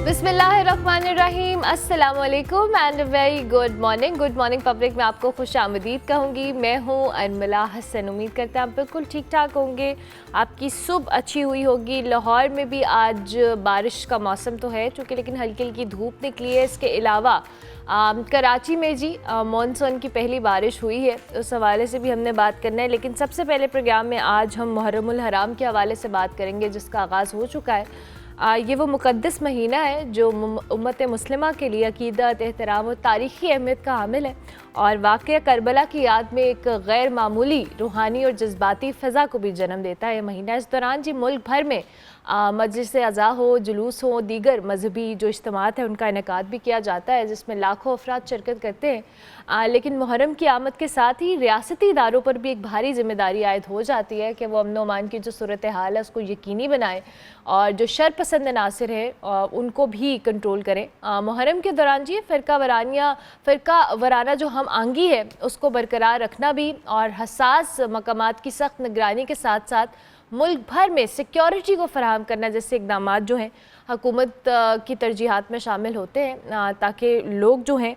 बिस्मिल्लाहिर्रहमानिर्रहीम, अस्सलामु अलैकुम and very good morning public में आपको खुश आमदीद कहूँगी। मैं हूँ अनमला हसन। उम्मीद करते हैं आप बिल्कुल ठीक ठाक होंगे, आपकी सुबह अच्छी हुई होगी। लाहौर में भी आज बारिश का मौसम तो है चूँकि, लेकिन हल्की हल्की धूप निकली है। इसके अलावा कराची में जी मानसून की पहली बारिश हुई है, उस हवाले से भी हमने बात करना है। लेकिन सबसे पहले प्रोग्राम में आज हम मुहर्रमुल हराम के हवाले से बात करेंगे, जिसका आगाज़ हो चुका है। ये वो मुक़द्दस महीना है जो उम्मत मुस्लिमा के लिए अक़ीदत, एहतराम और तारीख़ी अहमियत का हामिल है, और वाक़या करबला की याद में एक गैर मामूली रूहानी और जज्बाती फ़ज़ा को भी जन्म देता है। महीना इस दौरान जी मुल्क भर में मजलिस अज़ा हो, जुलूस हो, दीगर मजहबी जो इज्तिमात है उनका इनेकाद भी किया जाता है, जिसमें लाखों अफराद शिरकत करते हैं। लेकिन मुहर्रम की आमद के साथ ही रियासती इदारों पर भी एक भारी जिम्मेदारी आयद हो जाती है कि वो अमन अमान की जो सूरत हाल है उसको यकीनी बनाएं और जो शर पसंद नासिर है उनको भी कंट्रोल करें। मुहर्रम के दौरान जी फ़िरका वराना जो हम आंगी है उसको बरकरार रखना भी, और हसास मकामात की सख्त निगरानी के साथ साथ मुल्क भर में सिक्योरिटी को फराहम करना जैसे इक़दामात जो हैं हुकूमत की तरजीहात में शामिल होते हैं, ताकि लोग जो हैं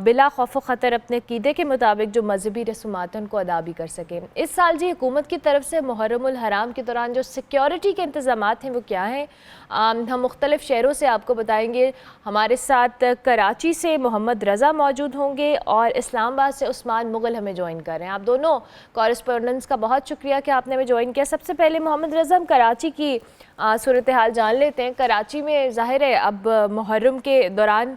बिला खौफ व ख़तर अपने अक़ीदे के मुताबिक जो मजहबी रसूमात हैं उनको अदा भी कर सकें। इस साल जी हुकूमत की तरफ से मुहर्रमुल हराम के दौरान जो सिक्योरिटी के इंतज़ामात हैं वो क्या हैं, हम मुख्तलिफ़ शहरों से आपको बताएंगे। हमारे साथ कराची से मोहम्मद रज़ा मौजूद होंगे और इस्लामाबाद से उस्मान मुग़ल हमें ज्वाइन कर रहे हैं। आप दोनों कॉरेस्पोंडेंट्स का बहुत शुक्रिया कि आपने हमें ज्वाइन किया। सबसे पहले मोहम्मद रज़ा, हम कराची की सूरत हाल जान लेते हैं। कराची में ज़ाहिर है अब मुहर्रम के दौरान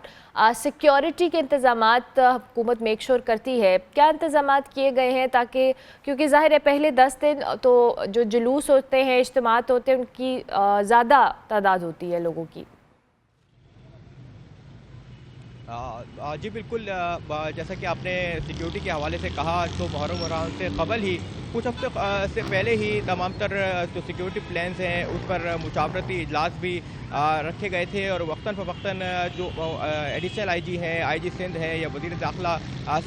सिक्योरिटी के इंतज़ामात हुकूमत मेक श्योर करती है, क्या इंतज़ामात किए गए हैं ताकि, क्योंकि ज़ाहिर है पहले 10 दिन तो जो जुलूस होते हैं, इज्तिमात होते हैं, उनकी ज़्यादा तादाद होती है लोगों की। जी बिल्कुल, जैसा कि आपने सिक्योरिटी के हवाले से कहा तो मुहर्रम रमज़ान से कबल ही कुछ हफ्ते से पहले ही तमाम तर जो सिक्योरिटी प्लान्स हैं उस पर मुशावरती इजलास भी रखे गए थे, और वक्तन फ़वक्तन जो एडिशनल आईजी हैं, आईजी सिंध है या वज़ीर दाखिला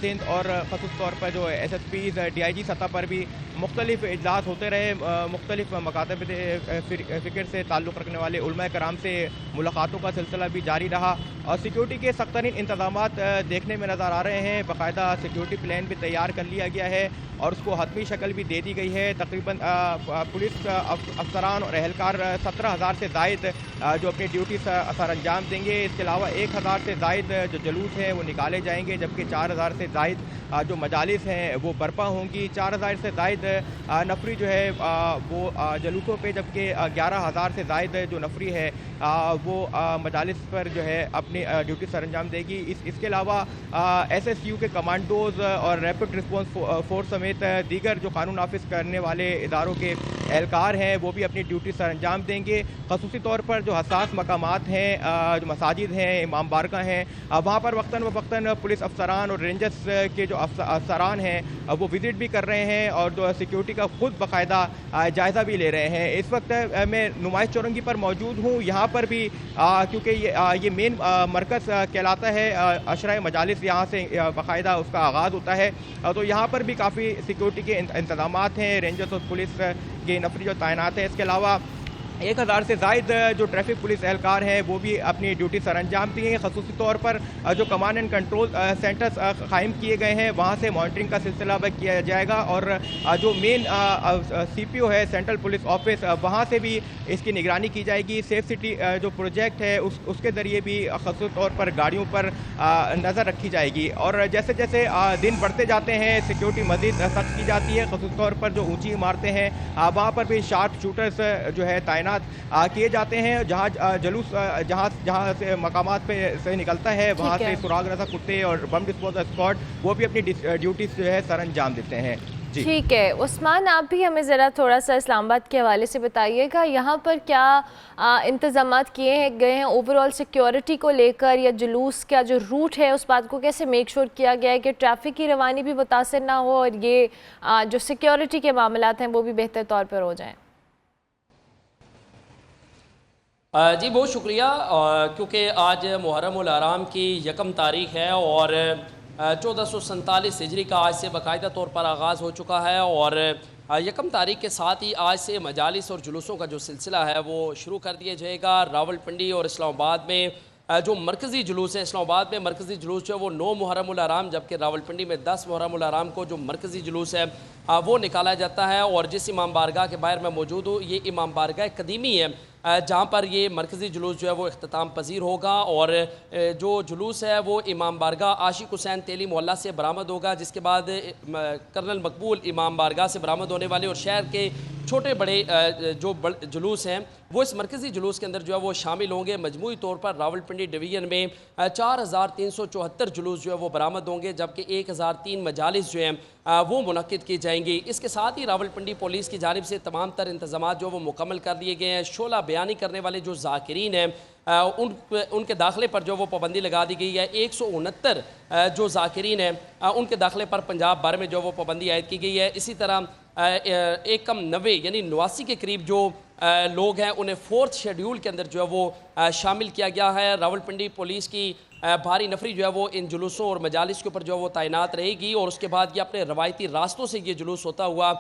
सिंध, और ख़ुसूस तौर पर जो एसएसपीज़ डीआईजी सतह पर भी मुख्तलिफ इजलास होते रहे। मुख्तलिफ मकातब फ़िक्र से ताल्लुक़ रखने वाले उलमा कराम से मुलाकातों का सिलसिला भी जारी रहा, और सिक्योरिटी के सख्त तरीन इंतज़ामात देखने में नज़र आ रहे हैं। बाकायदा सिक्योरिटी प्लान भी तैयार कर लिया गया है और उसको हतमी शक्ल भी दे दी गई है। तकरीबन पुलिस अफसरान और एहलकार 17,000 से ज़ायद जो अपनी ड्यूटी सर अंजाम देंगे। इसके अलावा 1,000 से ज़ायद जो जुलूस हैं वो निकाले जाएंगे, जबकि 4,000 से ज़ायद जो मजालिस हैं वो बर्पा होंगी। 4,000 से ज़ायद नफरी जो है वो जुलूसों पे, जबकि 11,000 से ज़ायद जो नफरी है वो मजालिस पर जो है अपनी ड्यूटी सर अंजाम देगी। इसके अलावा SSU के कमांडोज़ और रैपिड रिस्पॉन्स फोर्स समेत दीगर जो कानून नाफिज करने वाले इदारों के एहलकार हैं वो भी अपनी ड्यूटी सर अंजाम देंगे। खसूसी तौर पर जो हसास मकामात हैं, जो मसाजिद हैं, इमाम बारगाह हैं, वहाँ पर वक्तन व पुलिस अफसरान और रेंजर्स के जो अफसरान हैं वो विज़िट भी कर रहे हैं और जो सिक्योरिटी का खुद बाकायदा जायज़ा भी ले रहे हैं। इस वक्त मैं नुमाइश चौरंगी पर मौजूद हूँ। यहाँ पर भी क्योंकि ये मेन मरकज़ कहलाता है, अशरा मजालिस यहाँ से बाकायदा उसका आगाज़ होता है, तो यहाँ पर भी काफ़ी सिक्योरिटी के इंतज़ामात हैं। रेंजर्स और पुलिस के नफरी जो तैनात है। इसके अलावा 1,000 से ज़ायद जो ट्रैफिक पुलिस एहलकार हैं वो भी अपनी ड्यूटी सर अंजाम दिए हैं। खसूसी तौर पर जो कमांड एंड कंट्रोल सेंटर्स कायम किए गए हैं वहाँ से मॉनिटरिंग का सिलसिला किया जाएगा, और जो मेन CPO है सेंट्रल पुलिस ऑफिस, वहाँ से भी इसकी निगरानी की जाएगी। सेफ सिटी जो प्रोजेक्ट है उसके ज़रिए भी खसूसी तौर पर गाड़ियों पर नज़र रखी जाएगी। और जैसे जैसे दिन बढ़ते जाते हैं सिक्योरिटी मज़ीद सख्त की जाती है। खसूसी तौर पर जो ऊँची इमारतें हैं वहाँ पर भी शार्प शूटर्स जो है तैनात किए जाते हैं। जहाँ जुलूस जहाँ से मकामात पे से निकलता है वहाँ से सुराग रसा कुत्ते और बम डिस्पोजल स्क्वाड वो भी अपनी ड्यूटी जो है सर अंजाम देते हैं। ठीक है उस्मान, आप भी हमें ज़रा थोड़ा सा इस्लामाबाद के हवाले से बताइएगा, यहाँ पर क्या इंतज़ामात किए गए हैं ओवरऑल सिक्योरिटी को लेकर, या जुलूस का जो रूट है उस बात को कैसे मेक श्योर किया गया है कि ट्रैफिक की रवानी भी मुतासर ना हो और ये जो सिक्योरिटी के मामलात हैं वो भी बेहतर तौर पर हो जाएँ। जी बहुत शुक्रिया, क्योंकि आज मुहर्रमुल हराम की 1 तारीख़ है और 1447 हिजरी का आज से बाकायदा तौर पर आगाज़ हो चुका है, और यकम तारीख के साथ ही आज से मजालिस और जुलूसों का जो सिलसिला है वो शुरू कर दिया जाएगा। रावलपिंडी और इस्लामाबाद में जो मरकज़ी जुलूस है, इस्लामाबाद में मरकज़ी जुलूस जो है वो 9 मुहर्रमुल हराम, जबकि रावलपिंडी में 10 मुहर्रमुल हराम को जो मरकज़ी जुलूस है वो निकाला जाता है। और जिस इमाम बारगाह के बाहर मैं मौजूद हूँ, ये इमाम बारगाह कदीमी है जहाँ पर ये मरकज़ी जुलूस जो है वो इख्तिताम पजीर होगा। और जो जुलूस है वो इमाम बारगाह आशिक हुसैन तेली मोहल्ला से बरामद होगा, जिसके बाद कर्नल मकबूल इमाम बारगाह से बरामद होने वाले और शहर के छोटे बड़े जो जुलूस हैं वो इस मरकज़ी जुलूस के अंदर जो है वो शामिल होंगे। मजमूई तौर पर रावलपिंडी डिवीज़न में 4374 जुलूस जो है वो बरामद होंगे, जबकि 1003 मजालिस जो हैं वो मुनक्किद की जाएंगी। इसके साथ ही रावलपिंडी पुलिस की जानिब से तमाम तर इंतज़ामात जो वो मुकम्मल कर दिए गए हैं। शोला बयानी करने वाले जो ज़ाकिरीन हैं उनके दाखिले पर जो वो पाबंदी लगा दी गई है। 169 जो ज़ाकिरीन हैं उनके दाखिले पर पंजाब भर में जो वो पाबंदी आयद की गई है। इसी तरह एक कम 90 यानी 89 के करीब जो लोग हैं उन्हें 4th शेड्यूल के अंदर जो है वो शामिल किया गया है। रावलपिंडी पुलिस की भारी नफरी जो है वो इन जुलूसों और मजालिस के ऊपर जो है वो तैनात रहेगी। और उसके बाद ये अपने रवायती रास्तों से ये जुलूस होता हुआ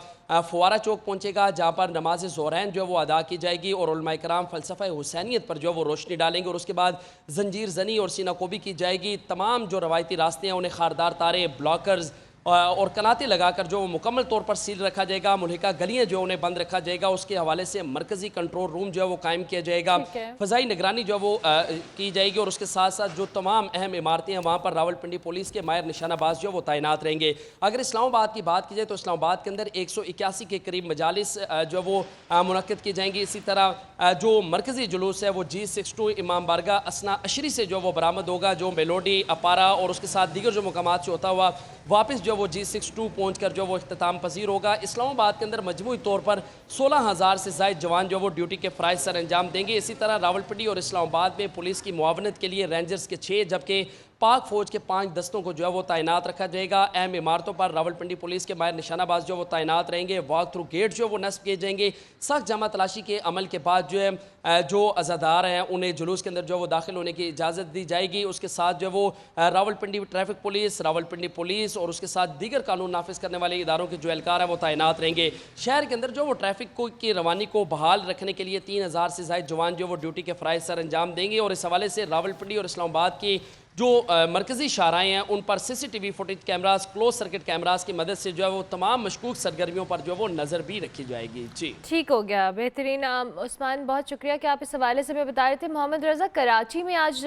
फुवारा चौक पहुँचेगा, जहाँ पर नमाज ज़ोहरैन जो है वो अदा की जाएगी और उलमाए कराम फ़लसफ़ा हुसैनियत पर जो है वो रोशनी डालेंगे। और उसके बाद जंजीर ज़नी और सीना कोबी की जाएगी। तमाम जो रवायती रास्ते हैं उन्हें खारदार तारे, ब्लॉकर्स और कनाते लगाकर जो मुकम्मल तौर पर सील रखा जाएगा। मुल्हिका गलियाँ जो उन्हें बंद रखा जाएगा। उसके हवाले से मरकज़ी कंट्रोल रूम जो है वो कायम किया जाएगा। फ़ज़ाई निगरानी जो है वो की जाएगी। और उसके साथ साथ जो तमाम अहम इमारतें हैं वहाँ पर रावलपिंडी पुलिस के माहिर निशानाबाज जो है वो तैनात रहेंगे। अगर इस्लामाबाद की बात की जाए तो इस्लामाबाद के अंदर 181 के करीब मजालिस जो है वो मुनक्किद की जाएंगी। इसी तरह जो मरकज़ी जुलूस है वो G62 इमाम बारगाह असना अशरी से जो वो बरामद होगा, जो मेलोडी, अपारा और उसके साथ दीगर जो मुकामात से होता हुआ वापस जो वो G62 पहुँच कर जो वो इख्तिताम पजीर होगा। इस्लामाबाद के अंदर मजमूई तौर पर 16,000 से ज़ायद जवान जो वो ड्यूटी के फ़राइज़ सर अंजाम देंगे। इसी तरह रावलपिंडी और इस्लामाबाद में पुलिस की मुआवनत के लिए रेंजर्स के 6 जबकि पाक फ़ौज के 5 दस्तों को जो है वो तैनात रखा जाएगा। अहम इमारतों पर रावलपिंडी पुलिस के माहिर निशानाबाज जो वो तैनात रहेंगे। वॉक थ्रू गेट जो वो नस्ब किए जाएंगे। सख्त जमा तलाशी के अमल के बाद जो है जो अज़ादार हैं उन्हें जुलूस के अंदर जो वो दाखिल होने की इजाज़त दी जाएगी। उसके साथ जो वो Rawalpindi traffic police, Rawalpindi police और उसके साथ दीगर कानून नाफिज करने वाले इदारों के जो एहलकार हैं वो तैनात रहेंगे। शहर के अंदर जो वो ट्रैफिक की रवानी को बहाल रखने के लिए 3,000 से ज़ायद जवान जो वो ड्यूटी के फ़राइज़ सर अंजाम देंगे। और इस हवाले से रावलपिंडी और इस्लामाबाद की जो मरकज़ी शाहराएँ हैं उन पर CCTV footage cameras, close circuit cameras की मदद से जो है वो तमाम मशकूक सरगर्मियों पर जो है वो नज़र भी रखी जाएगी। जी ठीक हो गया, बेहतरीन। उस्मान, बहुत शुक्रिया कि आप इस हवाले से हमें बता रहे थे। मोहम्मद रज़ा, कराची में आज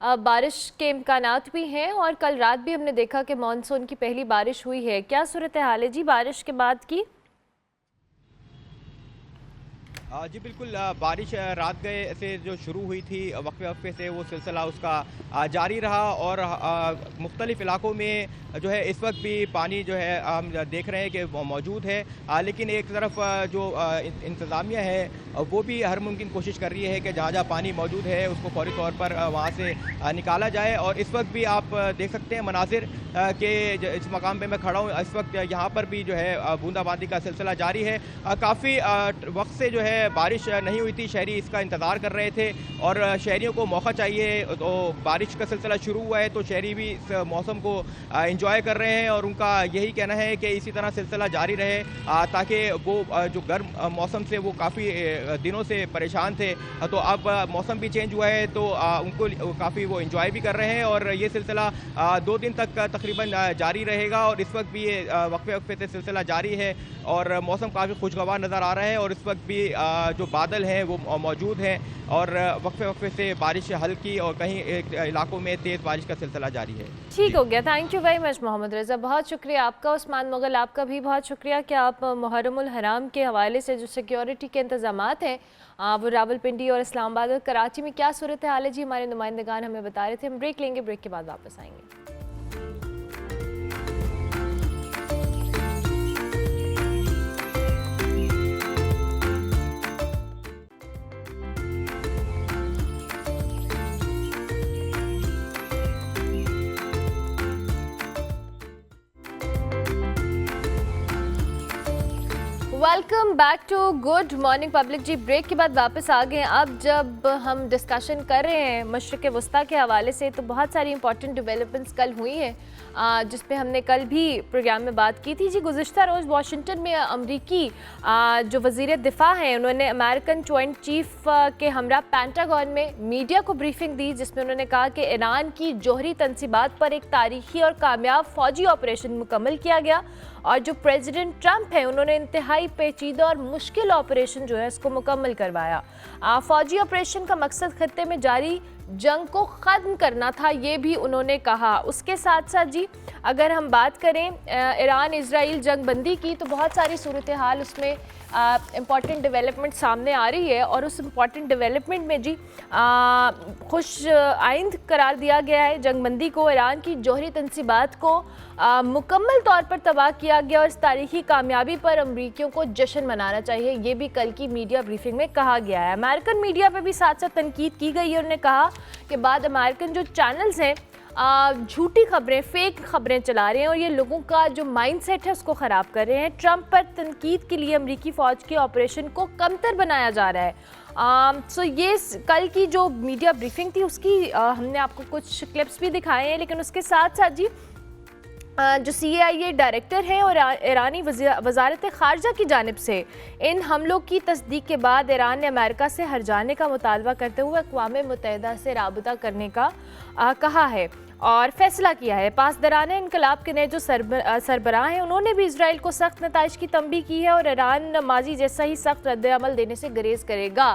बारिश के इम्कानात भी हैं और कल रात भी हमने देखा कि मानसून की पहली बारिश हुई है। क्या सूरत हाल है जी बारिश के बाद की? जी बिल्कुल, बारिश रात गए से जो शुरू हुई थी वक्फे वक्फे से वो सिलसिला उसका जारी रहा। और मुख्तलिफ इलाकों में जो है इस वक्त भी पानी जो है हम देख रहे हैं कि मौजूद है। लेकिन एक तरफ जो इंतज़ामिया है वो भी हर मुमकिन कोशिश कर रही है कि जहाँ जहाँ पानी मौजूद है उसको फौरी तौर पर वहाँ से निकाला जाए। और इस वक्त भी आप देख सकते हैं मनाजिर के इस मकाम पे मैं खड़ा हूँ, इस वक्त यहाँ पर भी जो है बूंदाबांदी का सिलसिला जारी है। काफ़ी वक्त से जो है बारिश नहीं हुई थी, शहरी इसका इंतज़ार कर रहे थे और शहरियों को मौका चाहिए। तो बारिश का सिलसिला शुरू हुआ है तो शहरी भी इस मौसम को एंजॉय कर रहे हैं और उनका यही कहना है कि इसी तरह सिलसिला जारी रहे ताकि वो जो गर्म मौसम से वो काफ़ी दिनों से परेशान थे। तो अब मौसम भी चेंज हुआ है तो उनको काफ़ी वो एंजॉय भी कर रहे हैं। और ये सिलसिला 2 दिन तक तकरीबन जारी रहेगा। और इस वक्त भी ये वक्फे वक्फे से सिलसिला जारी है और मौसम काफ़ी खुशगवार नज़र आ रहा है। और इस वक्त भी जो बादल हैं वो मौजूद हैं और वक्फे वक्फे से बारिश हल्की और कहीं इलाकों में तेज़ बारिश का सिलसिला जारी है। ठीक हो गया, thank you very much Mohammad Raza, बहुत शुक्रिया आपका। उस्मान मुगल, आपका भी बहुत शुक्रिया कि आप मुहर्रमुल हराम के हवाले से जो सिक्योरिटी के इंतजामात हैं वो रावलपिंडी और इस्लामाबाद और कराची में क्या सूरत हाल है जी हमारे नुमाइंदगान हमें बता रहे थे। हम ब्रेक लेंगे, ब्रेक के बाद वापस आएंगे। Welcome back to good morning public जी। ब्रेक के बाद वापस आ गए। अब जब हम डिस्कशन कर रहे हैं मशरिक़ वस्ता के हवाले से, तो बहुत सारी इंपॉर्टेंट डेवलपमेंट्स कल हुई हैं जिस पे हमने कल भी प्रोग्राम में बात की थी जी। गुज़िश्ता रोज़ वाशिंगटन में अमरीकी जो वज़ीर दिफ़ा हैं, उन्होंने अमेरिकन जॉइंट चीफ के हमरा पेंटागन में मीडिया को ब्रीफिंग दी, जिसमें उन्होंने कहा कि ईरान की जोहरी तनसीबात पर एक तारीखी और कामयाब फ़ौजी ऑपरेशन मुकम्मल किया गया, और जो प्रेसिडेंट ट्रंप है उन्होंने इंतहाई पेचीदा और मुश्किल ऑपरेशन जो है इसको मुकम्मल करवाया। फ़ौजी ऑपरेशन का मकसद खत्ते में जारी जंग को ख़त्म करना था, ये भी उन्होंने कहा। उसके साथ साथ जी अगर हम बात करें ईरान इजराइल जंग बंदी की, तो बहुत सारी सूरत हाल उसमें इम्पॉर्टेंट डेवलपमेंट सामने आ रही है, और उस इम्पॉर्टेंट डेवलपमेंट में जी खुश आइंद करार दिया गया है जंग बंदी को। ईरान की जोहरी तनसीबात को मुकम्मल तौर पर तबाह किया गया, और इस तारीखी कामयाबी पर अमरीकियों को जश्न मनाना चाहिए, ये भी कल की मीडिया ब्रीफिंग में कहा गया है। अमेरिकन मीडिया पर भी साथ साथ तनकीद की गई है। उन्होंने कहा कि बाद अमेरिकन जो चैनल्स हैं झूठी खबरें, फेक खबरें चला रहे हैं, और ये लोगों का जो माइंडसेट है उसको ख़राब कर रहे हैं। ट्रंप पर तनकीद के लिए अमरीकी फ़ौज के ऑपरेशन को कमतर बनाया जा रहा है। सो ये कल की जो मीडिया ब्रीफिंग थी उसकी हमने आपको कुछ क्लिप्स भी दिखाए हैं, लेकिन उसके साथ साथ जी जो CIA डायरेक्टर हैं और ईरानी वजारत ख़ारजा की जानिब से इन हमलों की तस्दीक के बाद ईरान ने अमेरिका से हट जाने का मुतालबा करते हुए अक़वाम मुत्तहिदा से राबता करने का कहा है और फैसला किया है। पासदारान इनकलाब के नए जो सरबराह हैं उन्होंने भी इसराइल को सख्त नताइज की तंबीह की है, और ईरान माजी जैसा ही सख्त रद्द-ए-अमल देने से गुरेज करेगा।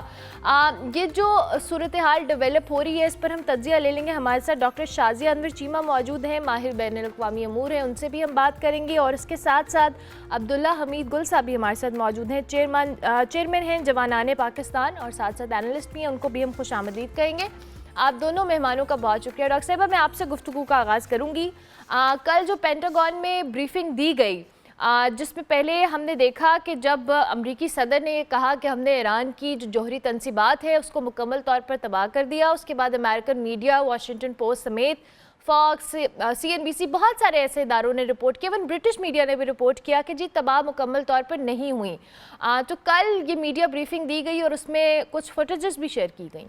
ये जो सूरत हाल डेवलप हो रही है इस पर हम तज्जिया ले लेंगे। हमारे साथ डॉक्टर शाजिया अनवर चीमा मौजूद हैं, माहिर बैनुल-अक़वामी अमूर हैं, उनसे भी हम बात करेंगे, और इसके साथ साथ अब्दुल्ला हमीद गुल साहब भी हमारे साथ मौजूद हैं, चेयरमैन हैं जवानाने पाकिस्तान, और साथ साथ एनालिस्ट भी हैं, उनको भी हम खुशामदीद कहेंगे। आप दोनों मेहमानों का बहुत शुक्रिया। डॉक्टर साहिबा, मैं आपसे गुफ्तगू का आगाज़ करूँगी। कल जो पेंटागन में ब्रीफिंग दी गई, जिसमें पहले हमने देखा कि जब अमरीकी सदर ने कहा कि हमने ईरान की जो जोहरी तनसीबात है उसको मुकम्मल तौर पर तबाह कर दिया, उसके बाद अमेरिकन मीडिया, वाशिंगटन पोस्ट समेत फॉक्स, CNBC, बहुत सारे ऐसे इदारों ने रिपोर्ट किया, इवन ब्रिटिश मीडिया ने भी रिपोर्ट किया कि जी तबाह मुकम्मल तौर पर नहीं हुई। तो कल ये मीडिया ब्रीफिंग दी गई और उसमें कुछ फुटेजेस भी शेयर की गई।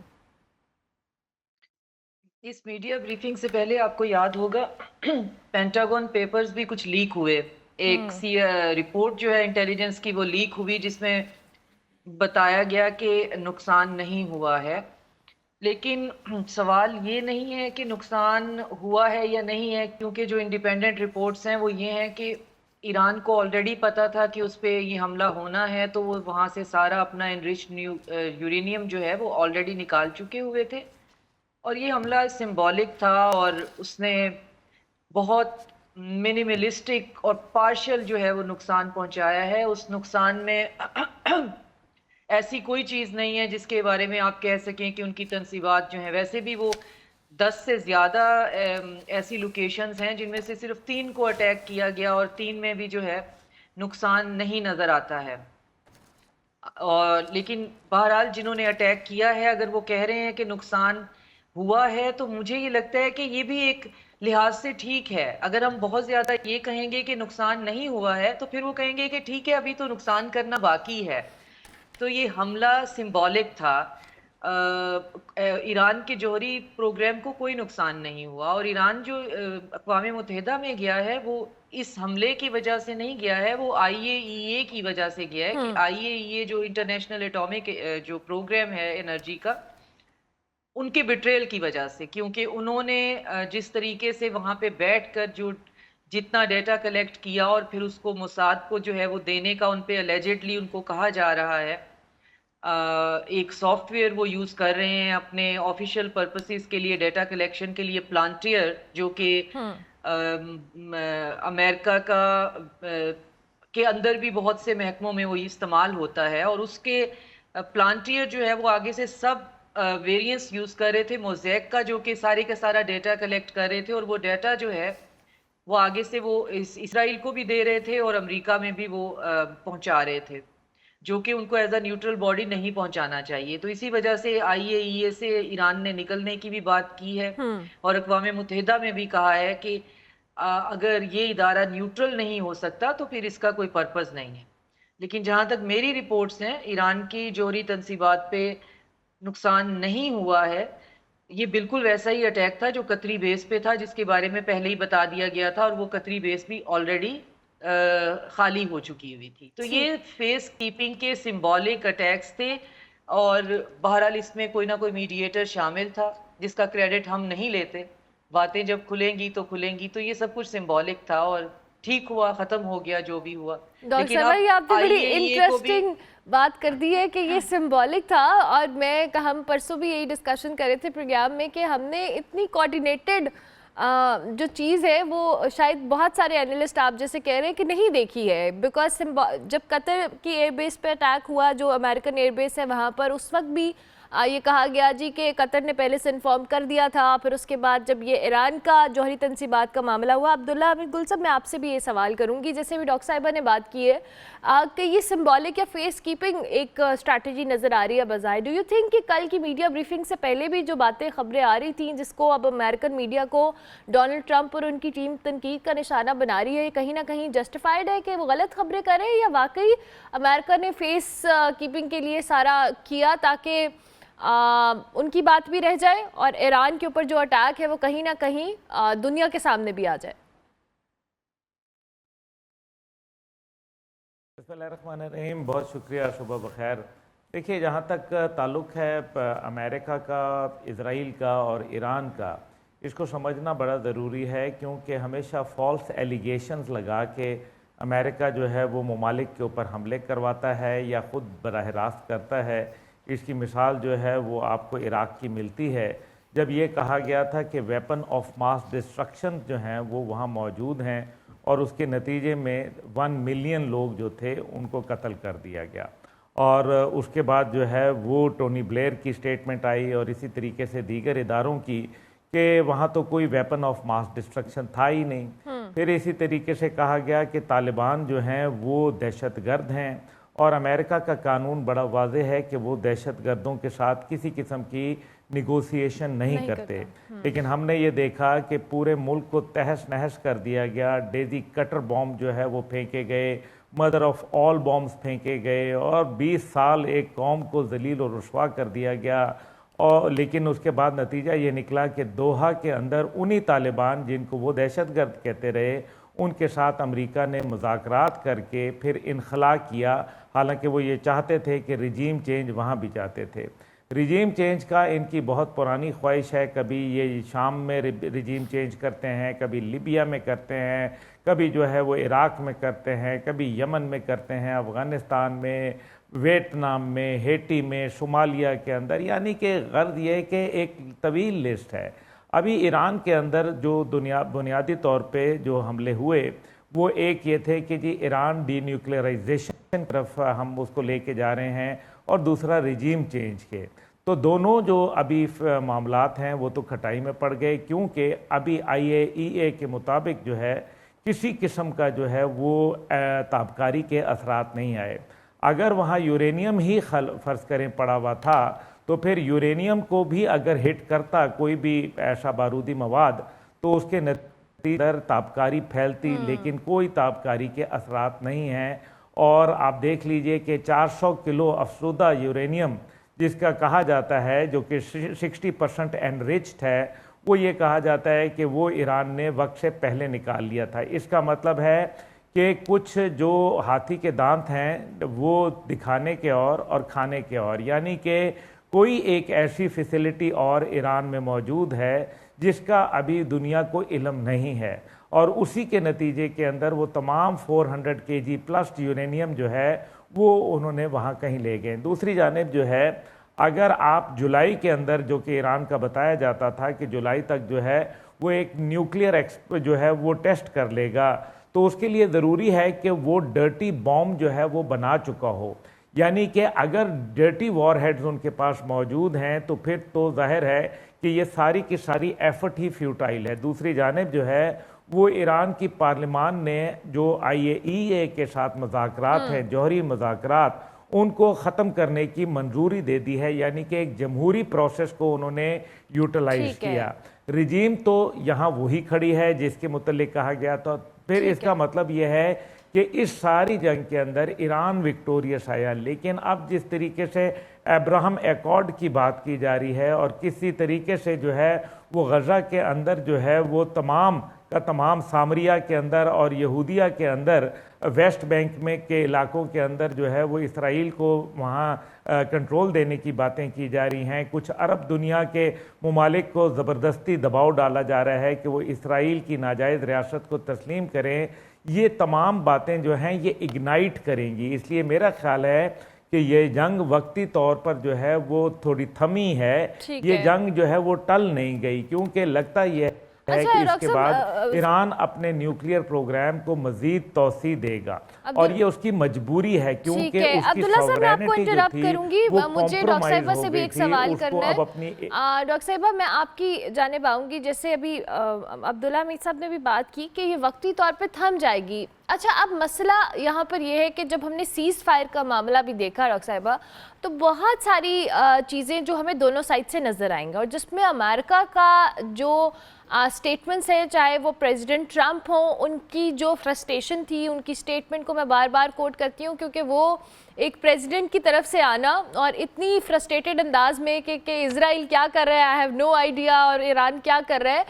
इस मीडिया ब्रीफिंग से पहले आपको याद होगा पेंटागन पेपर्स भी कुछ लीक हुए। एक रिपोर्ट जो है इंटेलिजेंस की वो लीक हुई, जिसमें बताया गया कि नुकसान नहीं हुआ है। लेकिन सवाल ये नहीं है कि नुकसान हुआ है या नहीं है, क्योंकि जो इंडिपेंडेंट रिपोर्ट्स हैं वो ये हैं कि ईरान को ऑलरेडी पता था कि उस पर ये हमला होना है, तो वो वहाँ से सारा अपना इनरिच्ड यूरेनियम जो है वो ऑलरेडी निकाल चुके हुए थे, और ये हमला सिंबॉलिक था, और उसने बहुत मिनिमलिस्टिक और पार्शियल जो है वो नुकसान पहुंचाया है। उस नुकसान में ऐसी कोई चीज़ नहीं है जिसके बारे में आप कह सकें कि उनकी तनसीबात जो है, वैसे भी वो 10 से ज़्यादा ऐसी लोकेशंस हैं जिनमें से सिर्फ 3 को अटैक किया गया, और 3 में भी जो है नुकसान नहीं नज़र आता है। और लेकिन बहरहाल जिन्होंने अटैक किया है, अगर वो कह रहे हैं कि नुकसान हुआ है, तो मुझे ये लगता है कि ये भी एक लिहाज से ठीक है। अगर हम बहुत ज़्यादा ये कहेंगे कि नुकसान नहीं हुआ है, तो फिर वो कहेंगे कि ठीक है अभी तो नुकसान करना बाकी है। तो ये हमला सिंबॉलिक था। ईरान के जौहरी प्रोग्राम को कोई नुकसान नहीं हुआ, और ईरान जो अक़वाम मुत्तहिदा में गया है वो इस हमले की वजह से नहीं गया है, वो IAEA की वजह से गया है। कि IAEA जो इंटरनेशनल एटॉमिक जो प्रोग्राम है एनर्जी का, उनके बिट्रेल की वजह से, क्योंकि उन्होंने जिस तरीके से वहाँ पे बैठकर जो जितना डेटा कलेक्ट किया और फिर उसको मोसाद को जो है वो देने का उन पे अलेजिडली उनको कहा जा रहा है। एक सॉफ्टवेयर वो यूज़ कर रहे हैं अपने ऑफिशियल पर्पसेस के लिए, डेटा कलेक्शन के लिए, प्लांटियर, जो कि अमेरिका का के अंदर भी बहुत से महकमों में वो इस्तेमाल होता है, और उसके प्लांटियर जो है वो आगे से सब वेरिएंस यूज़ कर रहे थे मोज़ेक का, जो कि सारे का सारा डेटा कलेक्ट कर रहे थे, और वो डेटा जो है वो आगे से वो इसराइल को भी दे रहे थे और अमेरिका में भी वो पहुंचा रहे थे, जो कि उनको एज अ न्यूट्रल बॉडी नहीं पहुंचाना चाहिए। तो इसी वजह से IAEA से ईरान ने निकलने की भी बात की है, और अक़वाम मुत्तहिदा में भी कहा है कि अगर ये इदारा न्यूट्रल नहीं हो सकता तो फिर इसका कोई पर्पज़ नहीं है। लेकिन जहां तक मेरी रिपोर्ट्स हैं, ईरान की जौहरी तंसीबात पे नुकसान नहीं हुआ है। ये बिल्कुल वैसा ही अटैक था जो कतरी बेस पे था, जिसके बारे में पहले ही बता दिया गया था, और वो कतरी बेस भी ऑलरेडी खाली हो चुकी हुई थी। तो ये ठीक। फेस कीपिंग के सिंबॉलिक अटैक्स थे, और बहरहाल इसमें कोई ना कोई मीडिएटर शामिल था, जिसका क्रेडिट हम नहीं लेते। बातें जब खुलेंगी तो खुलेंगी, तो ये सब कुछ सिंबॉलिक था और ठीक हुआ, खत्म हो गया जो भी हुआ। डॉक्टर लेकिन साहब, ये अब आपने बड़ी IAEA को भी इंटरेस्टिंग बात कर दी है कि ये सिंबॉलिक था। और हम परसों भी यही डिस्कशन कर रहे थे प्रोग्राम में कि हमने इतनी कोऑर्डिनेटेड जो चीज़ है वो शायद बहुत सारे एनालिस्ट आप जैसे कह रहे हैं कि नहीं देखी है। बिकॉज जब कतर की एयरबेस पे अटैक हुआ, जो अमेरिकन एयरबेस है वहाँ पर, उस वक्त भी ये कहा गया जी कि कतर ने पहले से इन्फॉर्म कर दिया था। फिर उसके बाद जब ये ईरान का जौहरी तंसीबात का मामला हुआ, अब्दुल्ला हमीद गुल साहब, मैं आपसे भी ये सवाल करूंगी, जैसे भी डॉक्टर साहिबा ने बात की है कि ये सिंबॉलिक या फेस कीपिंग एक स्ट्रैटेजी नज़र आ रही है बजाय। डू यू थिंक कि कल की मीडिया ब्रीफिंग से पहले भी जो बातें खबरें आ रही थी, जिसको अब अमेरिकन मीडिया को डोनाल्ड ट्रंप और उनकी टीम तनकीद का निशाना बना रही है, कहीं ना कहीं जस्टिफाइड है कि वो गलत खबरें करें, या वाकई अमेरिका ने फेस कीपिंग के लिए सारा किया ताकि उनकी बात भी रह जाए और ईरान के ऊपर जो अटैक है वो कहीं ना कहीं दुनिया के सामने भी आ जाए? बिस्मिल्लाहिर्रहमानिर्रहीम, बहुत शुक्रिया, सुबह बखैर। देखिए, जहाँ तक ताल्लुक़ है अमेरिका का, इज़राइल का और ईरान का, इसको समझना बड़ा ज़रूरी है, क्योंकि हमेशा फॉल्स एलिगेशंस लगा के अमेरिका जो है वो ममालिक के ऊपर हमले करवाता है या ख़ुद बराह रास्त करता है। इसकी मिसाल जो है वो आपको इराक़ की मिलती है, जब ये कहा गया था कि वेपन ऑफ मास डिस्ट्रक्शन जो हैं वो वहाँ मौजूद हैं, और उसके नतीजे में 1 मिलियन लोग जो थे उनको कत्ल कर दिया गया। और उसके बाद जो है वो टोनी ब्लेयर की स्टेटमेंट आई, और इसी तरीके से दीगर इदारों की, कि वहाँ तो कोई वेपन ऑफ मास डिस्ट्रक्शन था ही नहीं। फिर इसी तरीके से कहा गया कि तालिबान जो हैं वो दहशतगर्द हैं, और अमेरिका का कानून बड़ा वाज़ेह है कि वो दहशतगर्दों के साथ किसी किस्म की निगोसिएशन नहीं करते। लेकिन हमने ये देखा कि पूरे मुल्क को तहस नहस कर दिया गया। डेजी कटर बॉम्ब जो है वो फेंके गए, मदर ऑफ ऑल बॉम्ब्स फेंके गए, और 20 साल एक कौम को जलील और रुस्वा कर दिया गया। और लेकिन उसके बाद नतीजा ये निकला कि दोहा के अंदर उन्हीं तालिबान जिनको वो दहशतगर्द कहते रहे, उनके साथ अमेरिका ने मुज़ाकरात करके फिर इनखला किया। हालांकि वो ये चाहते थे कि रिजीम चेंज वहाँ भी चाहते थे। रिजीम चेंज का इनकी बहुत पुरानी ख्वाहिश है। कभी ये शाम में रिजीम चेंज करते हैं, कभी लीबिया में करते हैं, कभी जो है वो इराक़ में करते हैं, कभी यमन में करते हैं, अफ़गानिस्तान में, वियतनाम में, हेटी में, सोमालिया के अंदर। यानी कि गर्ज ये है कि एक तवील लिस्ट है। अभी ईरान के अंदर जो बुनियादी तौर पे जो हमले हुए, वो एक ये थे कि जी ईरान डीन्यूक्लियराइजेशन तरफ हम उसको लेके जा रहे हैं, और दूसरा रिजीम चेंज के। तो दोनों जो अभी मामलात हैं वो तो खटाई में पड़ गए, क्योंकि अभी IAEA के मुताबिक जो है किसी किस्म का जो है वो ताबकारी के असरात नहीं आए। अगर वहाँ यूरेनियम ही फ़र्ज़ करें पड़ा हुआ था, तो फिर यूरेनियम को भी अगर हिट करता कोई भी ऐसा बारूदी मवाद, तो उसके नतीजे ताबकारी फैलती, लेकिन कोई ताबकारी के असरात नहीं हैं। और आप देख लीजिए कि 400 किलो अफसुदा यूरेनियम, जिसका कहा जाता है, जो कि 60% एनरिच्ड है, वो ये कहा जाता है कि वो ईरान ने वक्त से पहले निकाल लिया था। इसका मतलब है कि कुछ जो हाथी के दांत हैं वो दिखाने के और खाने के और, यानी कि कोई एक ऐसी फैसिलिटी और ईरान में मौजूद है जिसका अभी दुनिया को इल्म नहीं है, और उसी के नतीजे के अंदर वो तमाम 400 kg प्लस यूरेनियम जो है वो उन्होंने वहाँ कहीं ले गए। दूसरी जानिब जो है, अगर आप जुलाई के अंदर, जो कि ईरान का बताया जाता था कि जुलाई तक जो है वो एक न्यूक्लियर जो है वो टेस्ट कर लेगा, तो उसके लिए ज़रूरी है कि वो डर्टी बॉम्ब जो है वो बना चुका हो। यानी कि अगर डर्टी वॉरहेड्स उनके पास मौजूद हैं, तो फिर तो जाहिर है कि ये सारी की सारी एफर्ट ही फ्यूटाइल है। दूसरी जानिब जो है वो ईरान की पार्लिमान ने जो IAEA के साथ मुज़ाकरात हैं, जौहरी मुज़ाकरात, उनको ख़त्म करने की मंजूरी दे दी है। यानी कि एक जमहूरी प्रोसेस को उन्होंने यूटिलाइज किया। रिजीम तो यहाँ वही खड़ी है जिसके मुतल्लिक कहा गया था। फिर इसका मतलब यह है कि इस सारी जंग के अंदर ईरान विक्टोरियस आया। लेकिन अब जिस तरीके से अब्राहम एकॉर्ड की बात की जा रही है और किसी तरीके से जो है वो गज़ा के अंदर जो है वो तमाम का तमाम सामरिया के अंदर और यहूदिया के अंदर वेस्ट बैंक में के इलाकों के अंदर जो है वो इसराइल को वहाँ कंट्रोल देने की बातें की जा रही हैं। कुछ अरब दुनिया के ममालिक को ज़बरदस्ती दबाव डाला जा रहा है कि वो इसराइल की नाजायज़ रियासत को तस्लीम करें। ये तमाम बातें जो हैं ये इग्नाइट करेंगी। इसलिए मेरा ख्याल है कि ये जंग वक्ती तौर पर जो है वो थोड़ी थमी है। ये जंग जो है वो टल नहीं गई, क्योंकि लगता ये है कि इसके बाद ईरान अपने न्यूक्लियर प्रोग्राम को मजीद तौसी देगा और ये उसकी मजबूरी है, क्योंकि उसकी सॉवरेनिटी जो थी वो मुझे डॉक्टर साहिबा से भी एक सवाल करना है। डॉक्टर साहिबा, मैं आपकी जानिब आऊंगी। जैसे अभी अब्दुल्ला हमीद साहब ने भी बात की कि ये वक्ती तौर पे थम जाएगी। अच्छा, अब मसला यहाँ पर यह है कि जब हमने सीज़ फायर का मामला भी देखा डॉक्टर साहिबा, तो बहुत सारी चीज़ें जो हमें दोनों साइड से नज़र आएंगी और जिसमें अमेरिका का जो स्टेटमेंट्स है, चाहे वो प्रेसिडेंट ट्रंप हो, उनकी जो फ्रस्ट्रेशन थी, उनकी स्टेटमेंट को मैं बार बार कोट करती हूँ क्योंकि वो एक प्रेसिडेंट की तरफ से आना और इतनी फ्रस्ट्रेटेड अंदाज में कि इज़राइल क्या कर रहा है, आई हैव नो आइडिया, और ईरान क्या कर रहा है,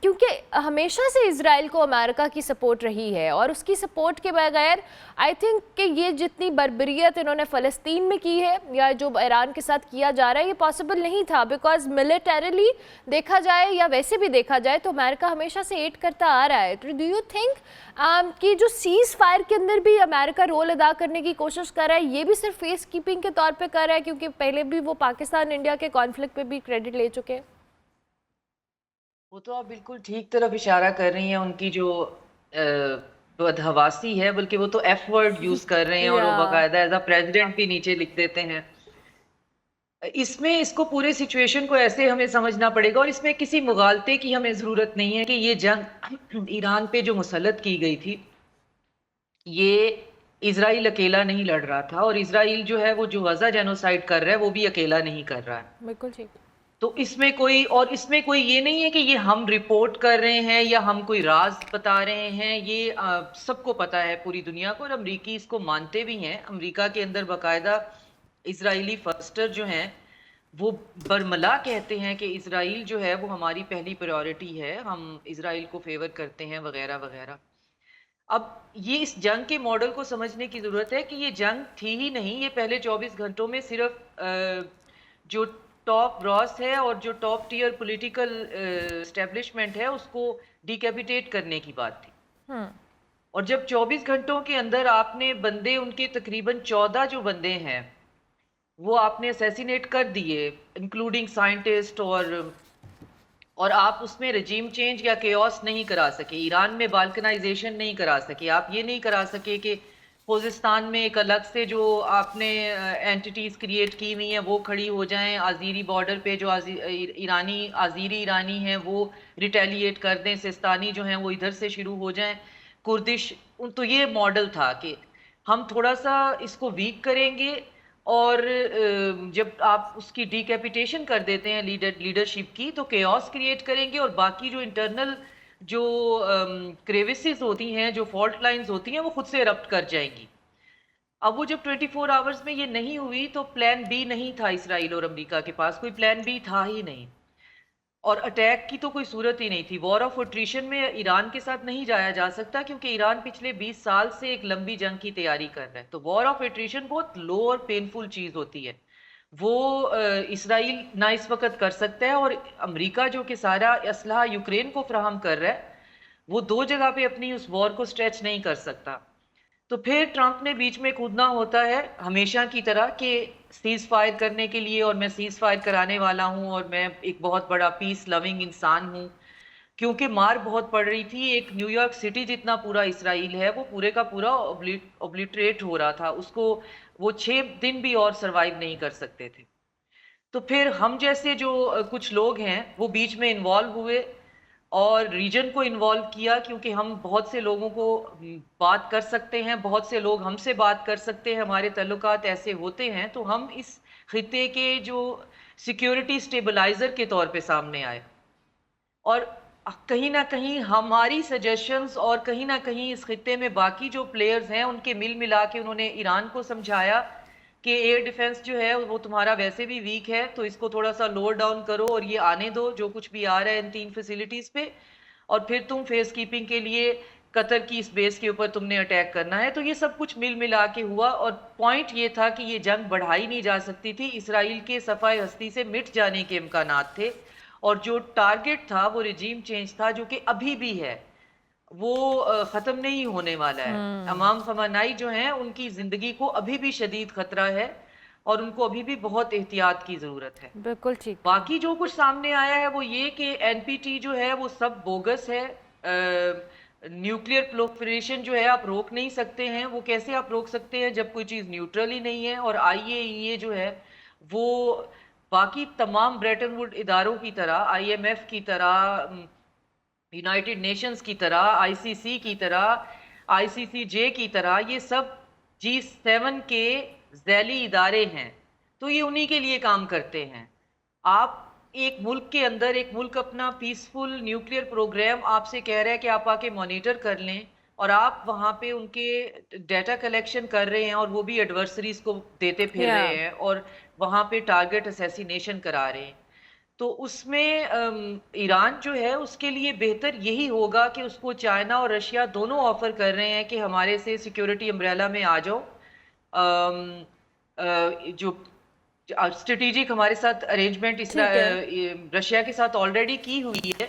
क्योंकि हमेशा से इज़राइल को अमेरिका की सपोर्ट रही है और उसकी सपोर्ट के बगैर आई थिंक कि ये जितनी बर्बरियत इन्होंने फ़लस्तीन में की है या जो ईरान के साथ किया जा रहा है, ये पॉसिबल नहीं था। बिकॉज मिलिटरीली देखा जाए या वैसे भी देखा जाए तो अमेरिका हमेशा से एड करता आ रहा है। तो डू यू थिंक कि जो सीज़ फायर के अंदर भी अमेरिका रोल अदा करने की कोशिश कर रहा है, ये भी सिर्फ फेस कीपिंग के तौर पे कर रहा है, क्योंकि पहले भी वो पाकिस्तान इंडिया के कॉन्फ्लिक्ट पे भी क्रेडिट ले चुके हैं? वो तो आप बिल्कुल ठीक तरफ इशारा कर रही हैं। उनकी जो बदहवासी है, बल्कि वो तो एफ वर्ड यूज कर रहे हैं और वो बाकायदा एज अ प्रेसिडेंट भी नीचे लिख देते हैं। इसमें इसको पूरे सिचुएशन को ऐसे हमें समझना पड़ेगा और इसमें किसी मुगालते की हमें ज़रूरत नहीं है कि ये जंग ईरान पे जो मुसल्लत की गई थी, ये इजराइल अकेला नहीं लड़ रहा था और इजराइल जो है वो जो गजा जेनोसाइड कर रहा है वो भी अकेला नहीं कर रहा है। बिल्कुल ठीक। तो इसमें कोई ये नहीं है कि ये हम रिपोर्ट कर रहे हैं या हम कोई राज बता रहे हैं। ये सबको पता है, पूरी दुनिया को, और अमरीकी इसको मानते भी हैं। अमरीका के अंदर बाकायदा इजरायली फर्स्टर जो हैं वो बरमला कहते हैं कि इजराइल जो है वो हमारी पहली प्रायोरिटी है, हम इजराइल को फेवर करते हैं वगैरह वगैरह। अब ये इस जंग के मॉडल को समझने की ज़रूरत है कि ये जंग थी ही नहीं। ये पहले 24 घंटों में सिर्फ जो टॉप ब्रॉस है और जो टॉप टीयर पॉलिटिकल एस्टेब्लिशमेंट है उसको डिकैपिटेट करने की बात थी। और जब 24 घंटों के अंदर आपने बंदे, उनके तकरीबन 14 जो बंदे हैं वो आपने असैसिनेट कर दिए, इंक्लूडिंग साइंटिस्ट, और आप उसमें रजीम चेंज या केओस नहीं करा सके, ईरान में बाल्कनाइजेशन नहीं करा सके, आप ये नहीं करा सके कि खुजिस्तान में एक अलग से जो आपने एंटिटीज़ क्रिएट की हुई हैं वो खड़ी हो जाएं, आज़ीरी बॉर्डर पे जो आज़ीरी ईरानी हैं वो रिटेलिएट कर दें, सिस्तानी जो हैं वो इधर से शुरू हो जाएं, कुर्दिश। तो ये मॉडल था कि हम थोड़ा सा इसको वीक करेंगे और जब आप उसकी डिकैपिटेशन कर देते हैं लीडरशिप की, तो केओस क्रिएट करेंगे और बाकी जो इंटरनल जो क्रेविसेस होती हैं, जो फॉल्ट लाइंस होती हैं, वो खुद से इरप्ट कर जाएंगी। अब वो जब 24 आवर्स में ये नहीं हुई तो प्लान बी नहीं था इसराइल और अमेरिका के पास, कोई प्लान बी था ही नहीं और अटैक की तो कोई सूरत ही नहीं थी। वॉर ऑफ अट्रिशन में ईरान के साथ नहीं जाया जा सकता क्योंकि ईरान पिछले 20 साल से एक लंबी जंग की तैयारी कर रहा है। तो वॉर ऑफ अट्रिशन बहुत लो और पेनफुल चीज़ होती है, वो इसराइल ना इस वक्त कर सकता है। और अमेरिका जो कि सारा असलहा यूक्रेन को फ्राहम कर रहा है, वो दो जगह पे अपनी उस वॉर को स्ट्रेच नहीं कर सकता। तो फिर ट्रंप ने बीच में कूदना होता है हमेशा की तरह कि सीज़ फायर करने के लिए, और मैं सीज़ फायर कराने वाला हूँ और मैं एक बहुत बड़ा पीस लविंग इंसान हूँ, क्योंकि मार बहुत पड़ रही थी। एक न्यूयॉर्क सिटी जितना पूरा इसराइल है वो पूरे का पूरा ओब्लिटरेट हो रहा था, उसको वो 6 दिन भी और सरवाइव नहीं कर सकते थे। तो फिर हम जैसे जो कुछ लोग हैं वो बीच में इन्वॉल्व हुए और रीजन को इन्वॉल्व किया, क्योंकि हम बहुत से लोगों को बात कर सकते हैं, बहुत से लोग हमसे बात कर सकते हैं, हमारे तल्लुकात ऐसे होते हैं। तो हम इस खित्ते के जो सिक्योरिटी स्टेबलाइजर के तौर पे सामने आए और कहीं ना कहीं हमारी सजेशंस और कहीं ना कहीं इस खित्ते में बाकी जो प्लेयर्स हैं उनके मिल मिला के उन्होंने ईरान को समझाया कि एयर डिफेंस जो है वो तुम्हारा वैसे भी वीक है, तो इसको थोड़ा सा लोअर डाउन करो और ये आने दो जो कुछ भी आ रहा है इन 3 फैसिलिटीज पे, और फिर तुम फेस कीपिंग के लिए कतर की इस बेस के ऊपर तुमने अटैक करना है। तो ये सब कुछ मिल मिला के हुआ और पॉइंट ये था कि ये जंग बढ़ाई नहीं जा सकती थी, इसराइल के सफाई हस्ती से मिट जाने के इम्कानात थे, और जो टारगेट था वो रिजीम चेंज था जो कि अभी भी है, वो खत्म नहीं होने वाला है। इमाम खमेनी जो हैं उनकी जिंदगी को अभी भी शदीद खतरा है और उनको अभी भी बहुत एहतियात की जरूरत है। बिल्कुल ठीक। बाकी जो कुछ सामने आया है वो ये कि एनपीटी जो है वो सब बोगस है। न्यूक्लियर प्रोलिफरेशन जो है आप रोक नहीं सकते हैं। वो कैसे आप रोक सकते हैं जब कोई चीज़ न्यूट्रल ही नहीं है। और आईएईए जो है वो बाकी तमाम ब्रेटन वुड इदारों की तरह, आईएमएफ की तरह, यूनाइटेड नेशंस की तरह, आईसीसी की तरह, आईसीसीजे की तरह, ये सब G7 के ज़ैली इदारे हैं, तो ये उन्हीं के लिए काम करते हैं। आप एक मुल्क के अंदर, एक मुल्क अपना पीसफुल न्यूक्लियर प्रोग्राम आपसे कह रहा है कि आप आके मॉनिटर कर लें, और आप वहाँ पे उनके डाटा कलेक्शन कर रहे हैं और वो भी एडवर्सरीज को देते फिर रहे हैं और वहाँ पे टारगेट असैसिनेशन करा रहे हैं। तो उसमें ईरान जो है उसके लिए बेहतर यही होगा कि उसको चाइना और रशिया दोनों ऑफर कर रहे हैं कि हमारे से सिक्योरिटी अम्ब्रेला में आ जाओ। जो स्ट्रेटेजिक हमारे साथ अरेंजमेंट रशिया के साथ ऑलरेडी की हुई है,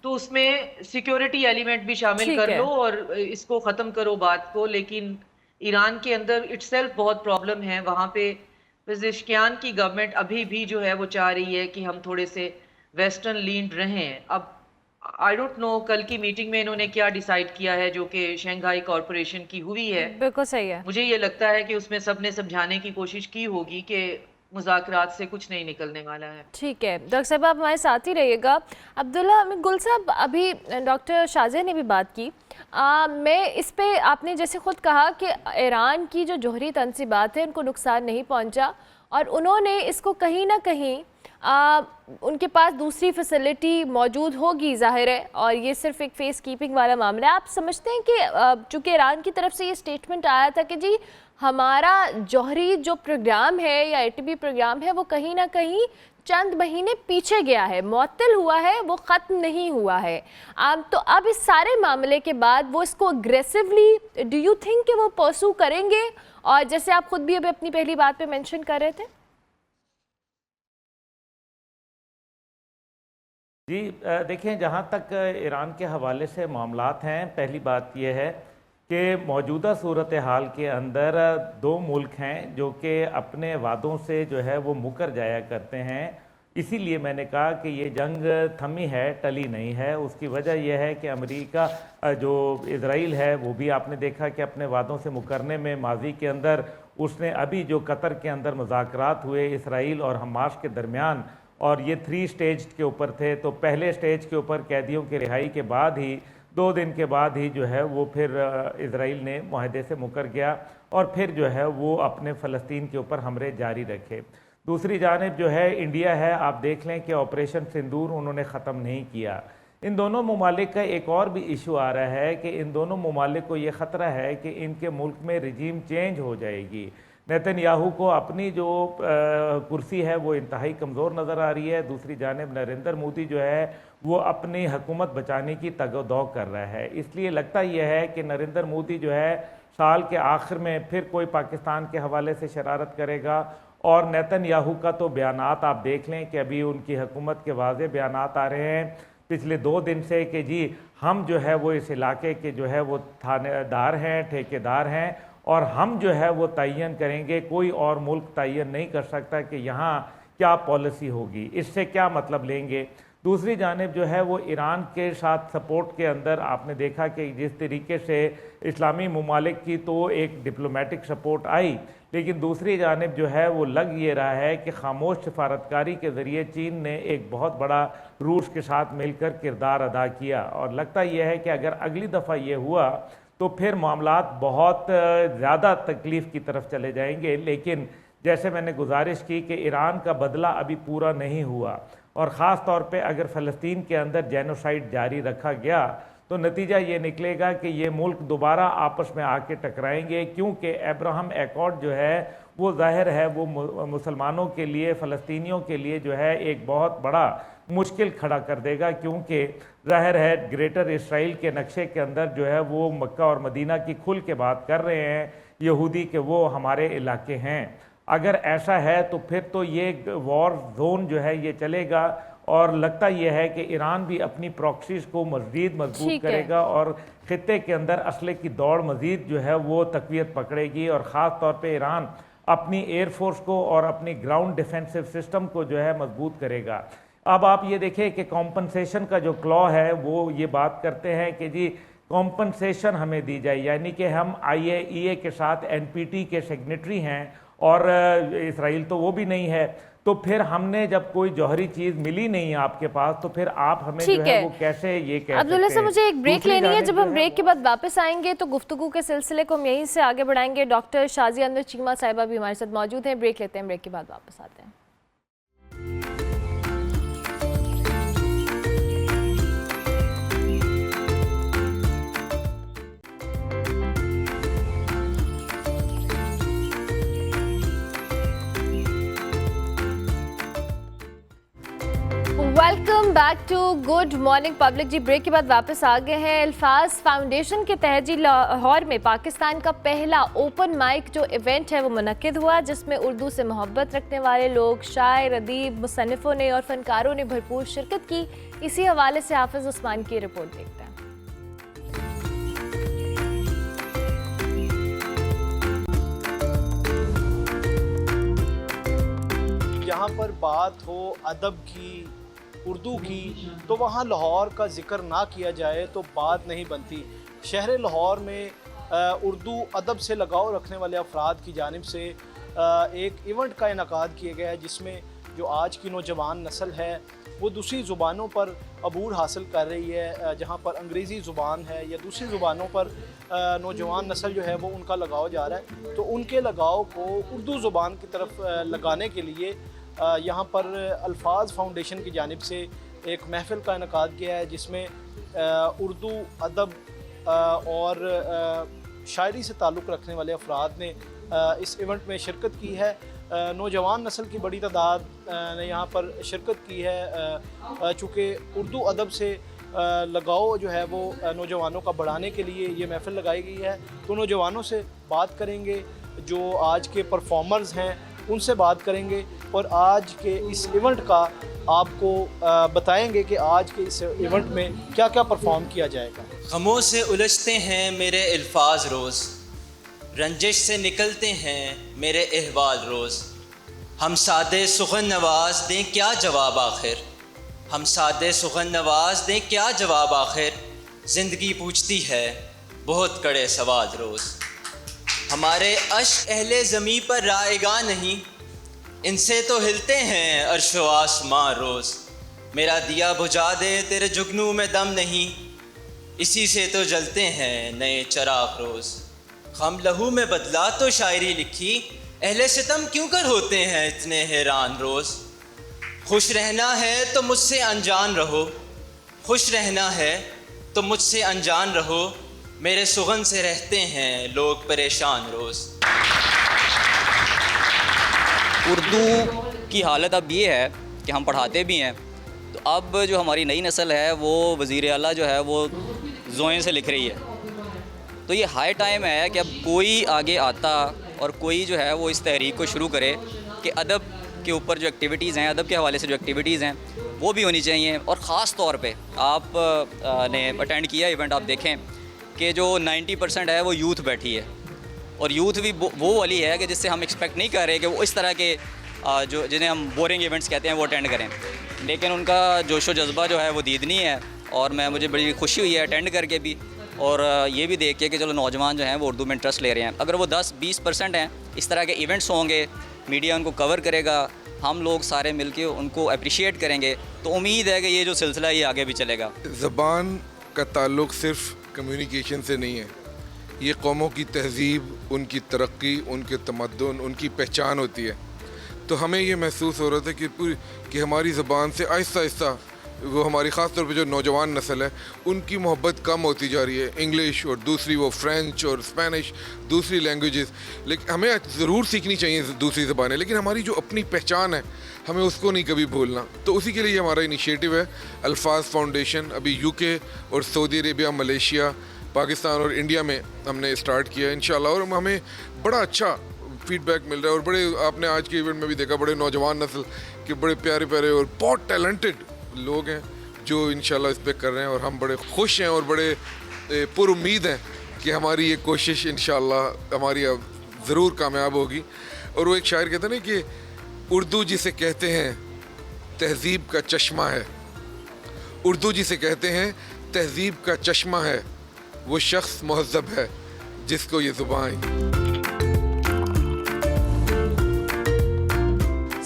तो उसमें सिक्योरिटी एलिमेंट भी शामिल कर लो और इसको खत्म करो बात को। लेकिन ईरान के अंदर इटसेल्फ बहुत प्रॉब्लम है। वहां पे पेज़ेश्कियान की गवर्नमेंट अभी भी जो है वो चाह रही है कि हम थोड़े से वेस्टर्न लीन्ड रहें। अब आई डोंट नो कल की मीटिंग में इन्होंने क्या डिसाइड किया है जो कि शंघाई कॉरपोरेशन की हुई है। बिल्कुल सही है। मुझे ये लगता है कि उसमें सबने समझाने की कोशिश की होगी कि मुज़ाकरात से कुछ नहीं निकलने वाला है। ठीक है डॉक्टर साहब, आप हमारे साथ ही रहिएगा। अब्दुल्ला गुल साहब, अभी डॉक्टर शाज़े ने भी बात की, मैं इस पे, आपने जैसे खुद कहा कि ईरान की जो जोहरी तनसीबात है उनको नुकसान नहीं पहुंचा और उन्होंने इसको कहीं ना कहीं उनके पास दूसरी फैसिलिटी मौजूद होगी ज़ाहिर है, और ये सिर्फ एक फेस कीपिंग वाला मामला है। आप समझते हैं कि चूँकि ईरान की तरफ से ये स्टेटमेंट आया था कि जी हमारा जौहरी जो प्रोग्राम है या एटीपी प्रोग्राम है वो कहीं ना कहीं चंद महीने पीछे गया है, मुअत्तल हुआ है, वो ख़त्म नहीं हुआ है। तो अब इस सारे मामले के बाद वो इसको अग्रेसिवली, डू यू थिंक कि वो परसू करेंगे? और जैसे आप खुद भी अभी अपनी पहली बात पे मेंशन कर रहे थे। जी देखें, जहाँ तक ईरान के हवाले से मामलात हैं, पहली बात यह है कि मौजूदा सूरत हाल के अंदर दो मुल्क हैं जो कि अपने वादों से जो है वो मुकर जाया करते हैं। इसीलिए मैंने कहा कि ये जंग थमी है, टली नहीं है। उसकी वजह यह है कि अमेरिका जो इजराइल है वो भी आपने देखा कि अपने वादों से मुकरने में माजी के अंदर उसने अभी जो कतर के अंदर मुज़ाकरात हुए इसराइल और हमास के दरमियान, और ये 3 स्टेज के ऊपर थे, तो पहले स्टेज के ऊपर कैदियों की रिहाई के बाद ही 2 दिन के बाद ही जो है वो फिर इजराइल ने मुआहदे से मुकर गया और फिर जो है वो अपने फ़लस्तीन के ऊपर हमले जारी रखे। दूसरी जानिब जो है इंडिया है, आप देख लें कि ऑपरेशन सिंदूर उन्होंने ख़त्म नहीं किया। इन दोनों ममालिक का एक और भी इशू आ रहा है कि इन दोनों ममालिक को ये ख़तरा है कि इनके मुल्क में रिजीम चेंज हो जाएगी। नेतन्याहू को अपनी जो कुर्सी है वो इंतहाई कमज़ोर नज़र आ रही है। दूसरी जानिब नरेंद्र मोदी जो है वो अपनी हुकूमत बचाने की तगदौ कर रहा है। इसलिए लगता यह है कि नरेंद्र मोदी जो है साल के आखिर में फिर कोई पाकिस्तान के हवाले से शरारत करेगा। और नेतन्याहू का तो बयानात आप देख लें कि अभी उनकी हुकूमत के वाज़े बयानात आ रहे हैं पिछले 2 दिन से कि जी हम जो है वो इस इलाके के जो है वो थानेदार हैं, ठेकेदार हैं, और हम जो है वो तयन करेंगे, कोई और मुल्क तयन नहीं कर सकता कि यहाँ क्या पॉलिसी होगी, इससे क्या मतलब लेंगे। दूसरी जानिब जो है वो ईरान के साथ सपोर्ट के अंदर आपने देखा कि जिस तरीके से इस्लामी ममालिक की तो एक डिप्लोमेटिक सपोर्ट आई, लेकिन दूसरी जानिब जो है वो लग ये रहा है कि खामोश सफारतकारी के ज़रिए चीन ने एक बहुत बड़ा रूस के साथ मिलकर किरदार अदा किया। और लगता यह है कि अगर अगली दफ़ा ये हुआ तो फिर मामलात बहुत ज़्यादा तकलीफ़ की तरफ चले जाएंगे। लेकिन जैसे मैंने गुजारिश की कि ईरान का बदला अभी पूरा नहीं हुआ और ख़ास तौर पे अगर फ़लस्तीन के अंदर जेनोसाइड जारी रखा गया तो नतीजा ये निकलेगा कि ये मुल्क दोबारा आपस में आके टकराएंगे, क्योंकि अब्राहम एकॉर्ड जो है वो ज़ाहिर है वो मुसलमानों के लिए, फ़लस्तीनियों के लिए जो है एक बहुत बड़ा मुश्किल खड़ा कर देगा, क्योंकि ज़ाहिर है ग्रेटर इसराइल के नक्शे के अंदर जो है वो मक्का और मदीना की खुल के बात कर रहे हैं यहूदी के वो हमारे इलाके हैं। अगर ऐसा है तो फिर तो ये वॉर जोन जो है ये चलेगा और लगता यह है कि ईरान भी अपनी प्रॉक्सीज को मज़ीद मजबूत करेगा और ख़ित्ते के अंदर असले की दौड़ मज़ीद जो है वो तक़वियत पकड़ेगी और ख़ास तौर पे ईरान अपनी एयरफोर्स को और अपनी ग्राउंड डिफेंसिव सिस्टम को जो है मजबूत करेगा। अब आप ये देखें कि कॉम्पनसेशन का जो क्लॉ है वो ये बात करते हैं कि जी कॉम्पनसेशन हमें दी जाए, यानी कि हम IAEA के साथ NPT के सिग्नेटरी हैं और इसराइल तो वो भी नहीं है, तो फिर हमने जब कोई जौहरी चीज मिली नहीं आपके पास तो फिर आप हमें जो है वो कैसे ये कह अब्दुल्ला सकते से हैं। मुझे एक ब्रेक दूसरी लेनी है, जानिब जब जो हम ब्रेक के बाद वापस आएंगे तो गुफ्तगू के सिलसिले को हम यहीं से आगे बढ़ाएंगे। डॉक्टर शाजिया अनवर चीमा साहिबा भी हमारे साथ मौजूद हैं। ब्रेक लेते हैं, ब्रेक के बाद वापस आते हैं। Welcome back to good morning public. जी ब्रेक के बाद वापस आ गए हैं। अल्फाज फाउंडेशन के तहत जी लाहौर में पाकिस्तान का पहला ओपन माइक जो इवेंट है वो मुनक्किद हुआ, जिसमें उर्दू से मोहब्बत रखने वाले लोग, शायर, अदीब, मुसन्निफों ने और फनकारों ने भरपूर शिरकत की। इसी हवाले से हाफिज उस्मान की रिपोर्ट देखते हैं। यहाँ पर बात हो अदब की, उर्दू की, तो वहाँ लाहौर का जिक्र ना किया जाए तो बात नहीं बनती। शहर लाहौर में उर्दू अदब से लगाव रखने वाले अफराद की जानिब से एक इवेंट का इनकाद किया गया है, जिसमें जो आज की नौजवान नस्ल है वो दूसरी ज़ुबानों पर अबूर हासिल कर रही है। जहाँ पर अंग्रेज़ी ज़ुबान है या दूसरी ज़ुबानों पर नौजवान नस्ल जो है वो उनका लगाव जा रहा है, तो उनके लगाव को उर्दू ज़ुबान की तरफ लगाने के लिए यहाँ पर अल्फाज फाउंडेशन की जानिब से एक महफ़िल का इनकाद किया है, जिसमें उर्दू अदब और शायरी से ताल्लुक़ रखने वाले अफराद ने इस इवेंट में शिरकत की है। नौजवान नस्ल की बड़ी तादाद ने यहाँ पर शिरकत की है, चूँकि उर्दू अदब से लगाव जो है वो नौजवानों का बढ़ाने के लिए ये महफ़िल लगाई गई है। तो नौजवानों से बात करेंगे, जो आज के परफॉर्मर्स हैं उनसे बात करेंगे और आज के इस इवेंट का आपको बताएंगे कि आज के इस इवेंट में क्या क्या परफॉर्म किया जाएगा। गमों से उलझते हैं मेरे अल्फाज रोज़, रंजिश से निकलते हैं मेरे अहवाल रोज़। हम सादे सुखन नवाज दें क्या जवाब आखिर, हम सादे सुखन नवाज दें क्या जवाब आखिर। ज़िंदगी पूछती है बहुत कड़े सवाल रोज़। हमारे अश्क अहले ज़मीं पर राएगा नहीं, इनसे तो हिलते हैं अर्शो आसमां रोज़। मेरा दिया बुझा दे तेरे जुगनू में दम नहीं, इसी से तो जलते हैं नए चराग रोज़। हम लहू में बदला तो शायरी लिखी, अहले सितम क्यों कर होते हैं इतने हैरान रोज़। खुश रहना है तो मुझसे अनजान रहो, खुश रहना है तो मुझसे अनजान रहो। मेरे सुगन से रहते हैं लोग परेशान रोज़। उर्दू की हालत अब ये है कि हम पढ़ाते भी हैं, तो अब जो हमारी नई नस्ल है वो वज़ीर आला जो है वो ज़ोएं से लिख रही है। तो ये हाई टाइम है कि अब कोई आगे आता और कोई जो है वो इस तहरीक को शुरू करे कि अदब के ऊपर जो एक्टिविटीज़ हैं, अदब के हवाले से जो एक्टिविटीज़ हैं वो भी होनी चाहिए। और ख़ास तौर पे आप ने अटेंड किया इवेंट, आप देखें कि जो 90% है वो यूथ बैठी है, और यूथ भी वो वाली है कि जिससे हम एक्सपेक्ट नहीं कर रहे कि वो इस तरह के जो जिन्हें हम बोरिंग इवेंट्स कहते हैं वो अटेंड करें, लेकिन उनका जोशो जज्बा जो है वो दीदनी है। और मुझे बड़ी खुशी हुई है अटेंड करके भी, और ये भी देख के कि चलो नौजवान जो हैं वो उर्दू में इंटरेस्ट ले रहे हैं। अगर वो 10-20% हैं, इस तरह के इवेंट्स होंगे, मीडिया उनको कवर करेगा, हम लोग सारे मिलके उनको अप्रिशिएट करेंगे, तो उम्मीद है कि ये जो सिलसिला ये आगे भी चलेगा। ज़बान का ताल्लुक़ सिर्फ कम्युनिकेशन से नहीं है, ये कौमों की तहज़ीब, उनकी तरक्की, उनके तमद्दुन, उनकी पहचान होती है। तो हमें ये महसूस हो रहा था कि हमारी ज़बान से आहिस्ता आहिस्ता वो हमारी ख़ास तौर पे जो नौजवान नस्ल है उनकी मोहब्बत कम होती जा रही है इंग्लिश और दूसरी वो फ्रेंच और स्पेनिश, दूसरी लैंग्वेजेस। लेकिन हमें ज़रूर सीखनी चाहिए दूसरी ज़बानें, लेकिन हमारी जो अपनी पहचान है हमें उसको नहीं कभी भूलना। तो उसी के लिए हमारा इनिशिएटिव है अल्फाज फाउंडेशन। अभी यूके और सऊदी अरेबिया, मलेशिया, पाकिस्तान और इंडिया में हमने स्टार्ट किया इंशाल्लाह, और हमें बड़ा अच्छा फीडबैक मिल रहा है। और बड़े, आपने आज के इवेंट में भी देखा, बड़े नौजवान नस्ल के बड़े प्यारे प्यारे और बहुत टैलेंटेड लोग हैं जो इंशाल्लाह इस पे कर रहे हैं, और हम बड़े खुश हैं और बड़े पुरुम्मीद हैं कि हमारी ये कोशिश इंशाल्लाह हमारी अब ज़रूर कामयाब होगी। और वो एक शायर कहते हैं ना कि उर्दू जिसे कहते हैं तहज़ीब का चश्मा है, उर्दू जिसे कहते हैं तहज़ीब का चश्मा है, वो शख्स महज़्ज़ब है जिसको ये ज़ुबान आई।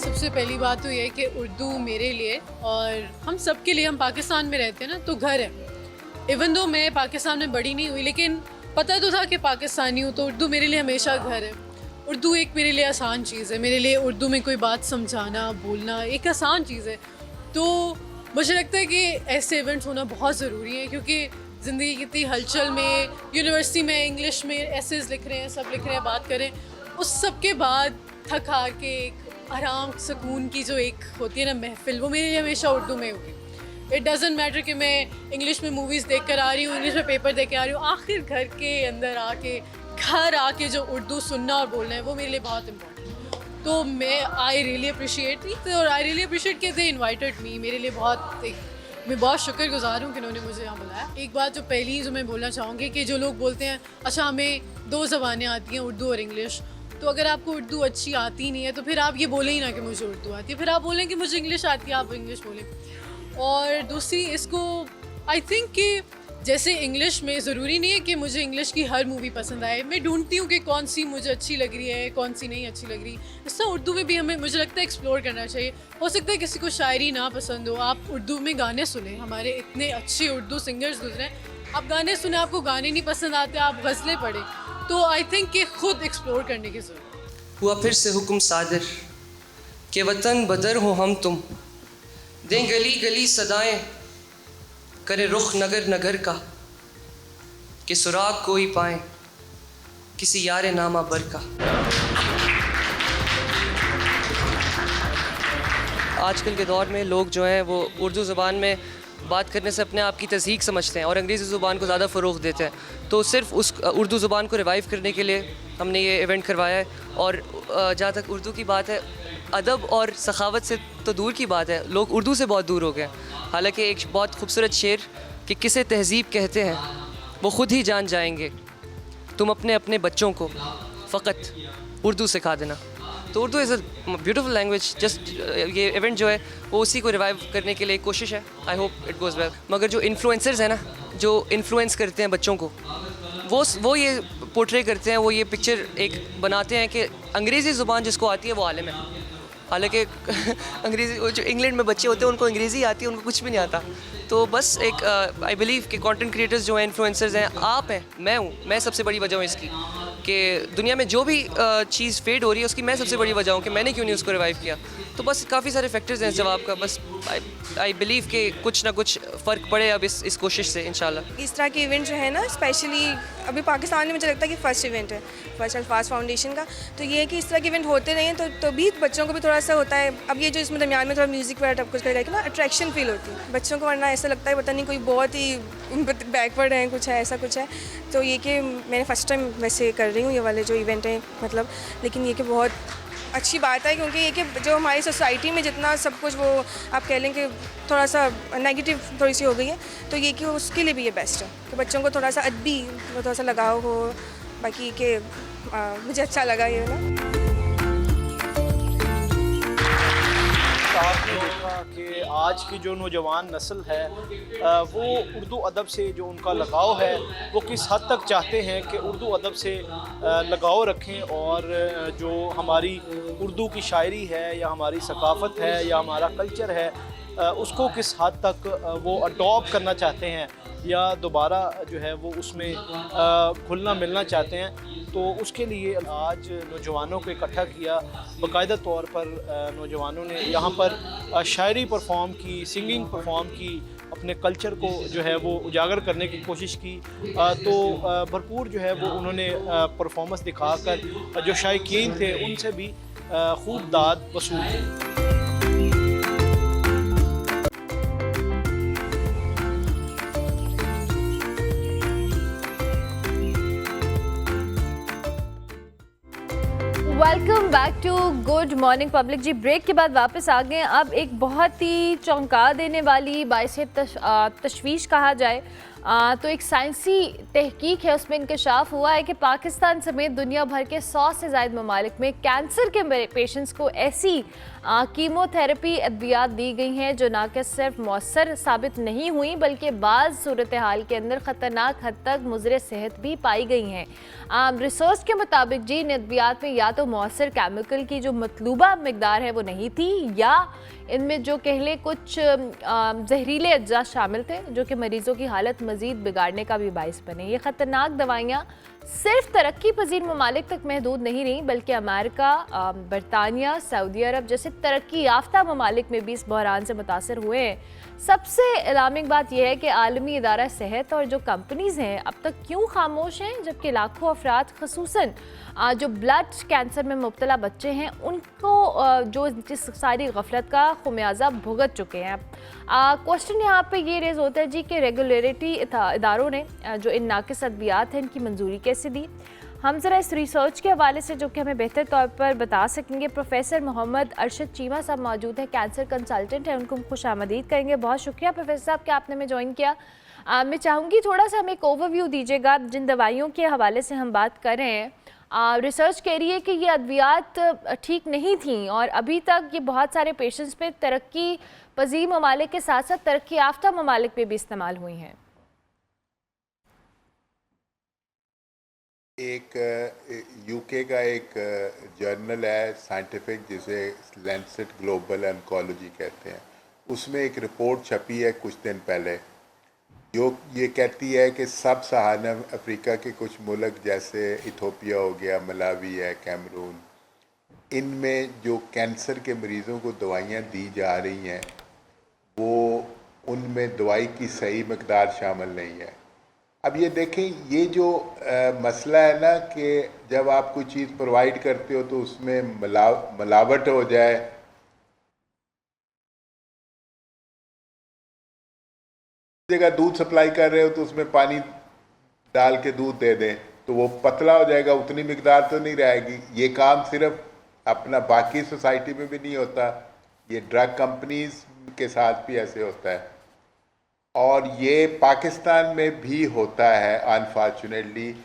सबसे पहली बात तो ये है कि उर्दू मेरे लिए और हम सब के लिए, हम पाकिस्तान में रहते हैं ना, तो घर है। इवन दो मैं पाकिस्तान में बड़ी नहीं हुई, लेकिन पता तो था कि पाकिस्तानी हूँ, तो उर्दू मेरे लिए हमेशा घर है। उर्दू एक मेरे लिए आसान चीज़ है। मेरे लिए उर्दू में कोई बात समझाना, बोलना एक आसान चीज़ है। तो मुझे लगता है कि ऐसे इवेंट्स होना बहुत ज़रूरी है, क्योंकि ज़िंदगी की इतनी हलचल में, यूनिवर्सिटी में इंग्लिश में एसेज लिख रहे हैं, सब लिख रहे हैं, बात करें, उस सब के बाद थक हार के एक आराम सुकून की जो एक होती है ना महफिल, वो मेरे लिए हमेशा उर्दू में होगी। इट डज़न्ट मैटर कि मैं इंग्लिश में मूवीज़ देख कर आ रही हूँ, इंग्लिश में पेपर देख के आ रही हूँ, आखिर घर के अंदर आके, घर आके जो उर्दू सुनना और बोलना है वो मेरे लिए बहुत इंपॉर्टेंट है। तो मैं आई रियली अप्रिशिएट इट, और आई रियली अप्रिशिएट कि दे इन्वाइटेड मी। मेरे लिए मैं बहुत शुक्रगुजार हूँ कि उन्होंने मुझे यहाँ बुलाया। एक बात जो पहली जो मैं बोलना चाहूँगी कि जो लोग बोलते हैं अच्छा हमें 2 ज़बानें आती हैं, उर्दू और इंग्लिश, तो अगर आपको उर्दू अच्छी आती नहीं है तो फिर आप ये बोलें ही ना कि मुझे उर्दू आती है, फिर आप बोलें कि मुझे इंग्लिश आती है, आप इंग्लिश बोलें। और दूसरी, इसको आई थिंक कि जैसे इंग्लिश में ज़रूरी नहीं है कि मुझे इंग्लिश की हर मूवी पसंद आए, मैं ढूंढती हूँ कि कौन सी मुझे अच्छी लग रही है, कौन सी नहीं अच्छी लग रही। इस तरह उर्दू में भी हमें, मुझे लगता है, एक्सप्लोर करना चाहिए। हो सकता है किसी को शायरी ना पसंद हो, आप उर्दू में गाने सुने, हमारे इतने अच्छे उर्दू सिंगर्स गुजरे, आप गाने सुने, आपको गाने नहीं पसंद आते, आप गज़लें पढ़ें, तो आई थिंक कि खुद एक्सप्लोर करने की ज़रूरत। हुआ फिर से हुक्म सादर के वतन बदर हो हम तुम, दें गली गली सदाएं, करे रुख नगर नगर का, कि सुराग कोई पाए किसी यार नामा बर का। आजकल के दौर में लोग जो हैं वो उर्दू ज़ुबान में बात करने से अपने आप की तज़हीक समझते हैं और अंग्रेज़ी ज़ुबान को ज़्यादा फ़रोग़ देते हैं। तो सिर्फ उस उर्दू ज़ुबान को रिवाइव करने के लिए हमने ये इवेंट करवाया है। और जहाँ तक उर्दू की बात है, अदब और सखावत से तो दूर की बात है, लोग उर्दू से बहुत दूर हो गए। हालांकि एक बहुत खूबसूरत शेर कि किसे तहज़ीब कहते हैं वो ख़ुद ही जान जाएंगे, तुम अपने अपने बच्चों को फ़कत उर्दू सिखा देना। तो Urdu is a beautiful language. Just ये इवेंट जो है वो उसी को रिवाइव करने के लिए एक कोशिश है। I hope it goes well. मगर जो इन्फ्लुएंसर्स हैं ना, जो इन्फ्लुएंस करते हैं बच्चों को, वो ये पोर्ट्रे करते हैं, वो ये पिक्चर एक बनाते हैं कि अंग्रेज़ी ज़ुबान जिसको आती है वो आलिम है। हालांकि अंग्रेज़ी, जो इंग्लैंड में बच्चे होते हैं उनको अंग्रेज़ी आती है, उनको कुछ भी नहीं आता। तो बस एक आई बिलीव कि कंटेंट क्रिएटर्स जो हैं, इन्फ्लुएंसर्स हैं, आप हैं, मैं हूँ, मैं सबसे बड़ी वजह हूँ इसकी कि दुनिया में जो भी चीज़ फेड हो रही है उसकी मैं सबसे बड़ी वजह हूँ कि मैंने क्यों नहीं उसको रिवाइव किया। तो बस काफ़ी सारे फैक्टर्स हैं इस जवाब का। बस आई बिलीव कि कुछ ना कुछ फ़र्क पड़े अब इस कोशिश से इंशाल्लाह। इस तरह के इवेंट जो है ना, स्पेशली अभी पाकिस्तान में मुझे लगता है कि फ़र्स्ट इवेंट है, फर्स्ट अल्फाज फाउंडेशन का। तो ये है कि इस तरह के इवेंट होते रहे तो भी बच्चों को भी थोड़ा सा होता है। अब ये जो इसमें दरमियान में थोड़ा म्यूज़िक वगैरह कुछ करेगा ना, अट्रैक्शन फील होती है बच्चों को, वरना ऐसा लगता है पता नहीं कोई बहुत ही बैकवर्ड है, कुछ है, ऐसा कुछ है। तो ये कि मैंने फ़र्स्ट टाइम वैसे कर रही हूँ ये वाले जो इवेंट हैं, मतलब, लेकिन ये कि बहुत अच्छी बात है, क्योंकि ये कि जो हमारी सोसाइटी में जितना सब कुछ वो आप कह लें कि थोड़ा सा नेगेटिव थोड़ी सी हो गई है, तो ये कि उसके लिए भी ये बेस्ट है कि बच्चों को थोड़ा सा अदबी, थोड़ा सा लगाव हो। बाकी के मुझे अच्छा लगा ये ना। आपने देखा कि आज की जो नौजवान नस्ल है वो उर्दू अदब से जो उनका लगाव है वो किस हद तक चाहते हैं कि उर्दू अदब से लगाव रखें, और जो हमारी उर्दू की शायरी है या हमारी सकाफ़त है या हमारा कल्चर है उसको किस हद तक वो अडॉप्ट करना चाहते हैं या दोबारा जो है वो उसमें घुलना मिलना चाहते हैं। तो उसके लिए आज नौजवानों को इकट्ठा किया, बाकायदा तौर पर नौजवानों ने यहाँ पर शायरी परफॉर्म की, सिंगिंग परफॉर्म की, अपने कल्चर को जो है वो उजागर करने की कोशिश की। तो भरपूर जो है वो उन्होंने परफॉर्मेंस दिखाकर जो शायकीन थे उनसे भी खूब दाद वसूल की। Welcome back to good morning public. जी ब्रेक के बाद वापस आ गए। अब एक बहुत ही चौंका देने वाली, बाइस तशवीश कहा जाए तो एक साइंसी तहकीक है, उसमें इंकशाफ हुआ है कि पाकिस्तान समेत दुनिया भर के 100 से ज़ायद ममालिक में कैंसर के पेशेंट्स को ऐसी कीमोथेरेपी अद्वियात दी गई हैं जो ना कि सिर्फ मौसर साबित नहीं हुई बल्कि बाज़ सूरत हाल के अंदर ख़तरनाक हद तक मुज़र सेहत भी पाई गई हैं। रिसर्च के मुताबिक जी इन अद्वियात में या तो मौसर केमिकल की जो मतलूबा मकदार है वो नहीं थी, या इनमें जो कहले कुछ जहरीले अज्जा शामिल थे जो कि मरीज़ों की हालत मज़ीद बिगाड़ने का भी बाइस बने। ये ख़तरनाक दवाइयाँ सिर्फ तरक्की पजीर ममालिक तक महदूद नहीं रहीं बल्कि अमेरिका, बरतानिया, सऊदी अरब जैसे तरक्की याफ्ता ममालिक में भी इस बहरान से मुतासर हुए हैं। सबसे अलार्मिंग बात यह है कि आलमी इदारा सेहत और जो कंपनीज़ हैं अब तक क्यों खामोश हैं, जबकि लाखों अफराद ख़ुसूसन जो ब्लड कैंसर में मुब्तला बच्चे हैं उनको जो जिस सारी गफलत का खुमियाजा भुगत चुके हैं। क्वेश्चन यहाँ पे ये रेज होता है जी कि रेगुलेटरी इदारों ने जो इन नाकिस अद्वियात हैं इनकी मंजूरी कैसे दी। हम ज़रा इस रिसर्च के हवाले से जो कि हमें बेहतर तौर पर बता सकेंगे, प्रोफेसर मोहम्मद अरशद चीमा साहब मौजूद हैं, कैंसर कंसल्टेंट हैं, उनको हम खुश आमदीद करेंगे। बहुत शुक्रिया प्रोफेसर साहब कि आपने हमें ज्वाइन किया। मैं चाहूँगी थोड़ा सा हमें एक ओवरव्यू दीजिएगा जिन दवाइयों के हवाले से हम बात कर रहे हैं। रिसर्च कह रही है कि ये अद्वियात ठीक नहीं थी और अभी तक ये बहुत सारे पेशेंट्स पे तरक्की पजीर ममालिक के साथ साथ तरक्की याफ्ता ममालिक पे भी इस्तेमाल हुई हैं। एक यूके का एक जर्नल है साइंटिफिक जिसे लैंसेट ग्लोबल ऑन्कोलॉजी कहते हैं, उसमें एक रिपोर्ट छपी है कुछ दिन पहले जो ये कहती है कि सब सहारा अफ्रीका के कुछ मुल्क जैसे इथोपिया हो गया, मलावी है, कैमरून, इनमें जो कैंसर के मरीज़ों को दवाइयाँ दी जा रही हैं वो उनमें दवाई की सही मकदार शामिल नहीं है। अब ये देखें, ये जो मसला है ना कि जब आप कोई चीज़ प्रोवाइड करते हो तो उसमें मिलावट हो जाए, जगह दूध सप्लाई कर रहे हो तो उसमें पानी डाल के दूध दे दें तो वो पतला हो जाएगा, उतनी मिकदार तो नहीं रहेगी। ये काम सिर्फ अपना बाकी सोसाइटी में भी नहीं होता, ये ड्रग कंपनीज के साथ भी ऐसे होता है और ये पाकिस्तान में भी होता है अनफॉर्चुनेटली।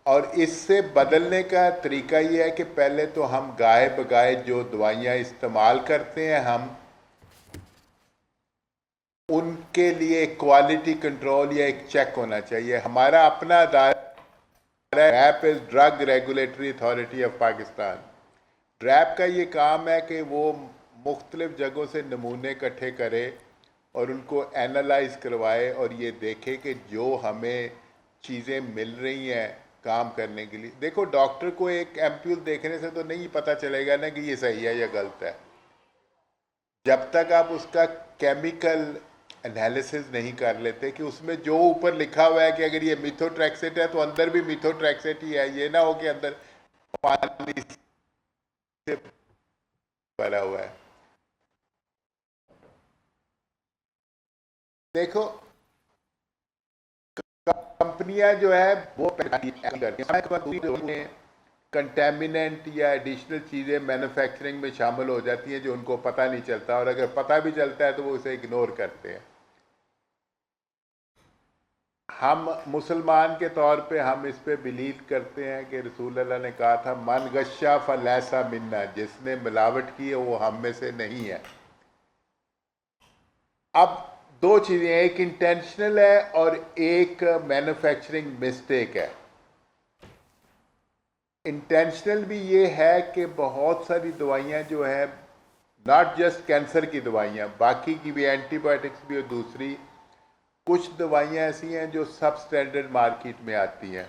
और इससे बदलने का तरीका ये है कि पहले तो हम गाए बगाए जो दवाइयाँ इस्तेमाल करते हैं हम उनके लिए क्वालिटी कंट्रोल या एक चेक होना चाहिए। हमारा अपना DRAP is drug regulatory authority of Pakistan. DRAP का ये काम है कि वो मुख्तलिफ जगहों से नमूने इकट्ठे करे और उनको एनालाइज करवाए और ये देखे कि जो हमें चीज़ें मिल रही हैं काम करने के लिए। देखो, डॉक्टर को एक एम्प्यूल देखने से तो नहीं पता चलेगा ना कि ये सही है या गलत है, जब तक आप उसका केमिकल एनालिसिस नहीं कर लेते कि उसमें जो ऊपर लिखा हुआ है कि अगर ये मिथोट्रेक्सेट है तो अंदर भी मिथोट्रेक्सेट ही है, ये ना हो कि अंदर पानी से भरा हुआ है। देखो, कंपनियां जो है वो करती हैं, कंटेमिनेंट या एडिशनल चीज़ें मैन्युफैक्चरिंग में शामिल हो जाती हैं जो उनको पता नहीं चलता, और अगर पता भी चलता है तो वो उसे इग्नोर करते हैं। हम मुसलमान के तौर पे हम इस पे बिलीव करते हैं कि रसूल अल्लाह ने कहा था मन गश्शा फलैसा मिन्ना, जिसने मिलावट की है वो हम में से नहीं है। अब दो चीज़ें, एक इंटेंशनल है और एक मैन्युफैक्चरिंग मिस्टेक है। इंटेंशनल भी ये है कि बहुत सारी दवाइयाँ जो है नॉट जस्ट कैंसर की दवाइयाँ, बाकी की भी एंटीबायोटिक्स भी और दूसरी कुछ दवाइयाँ ऐसी हैं जो सब स्टैंडर्ड मार्केट में आती हैं।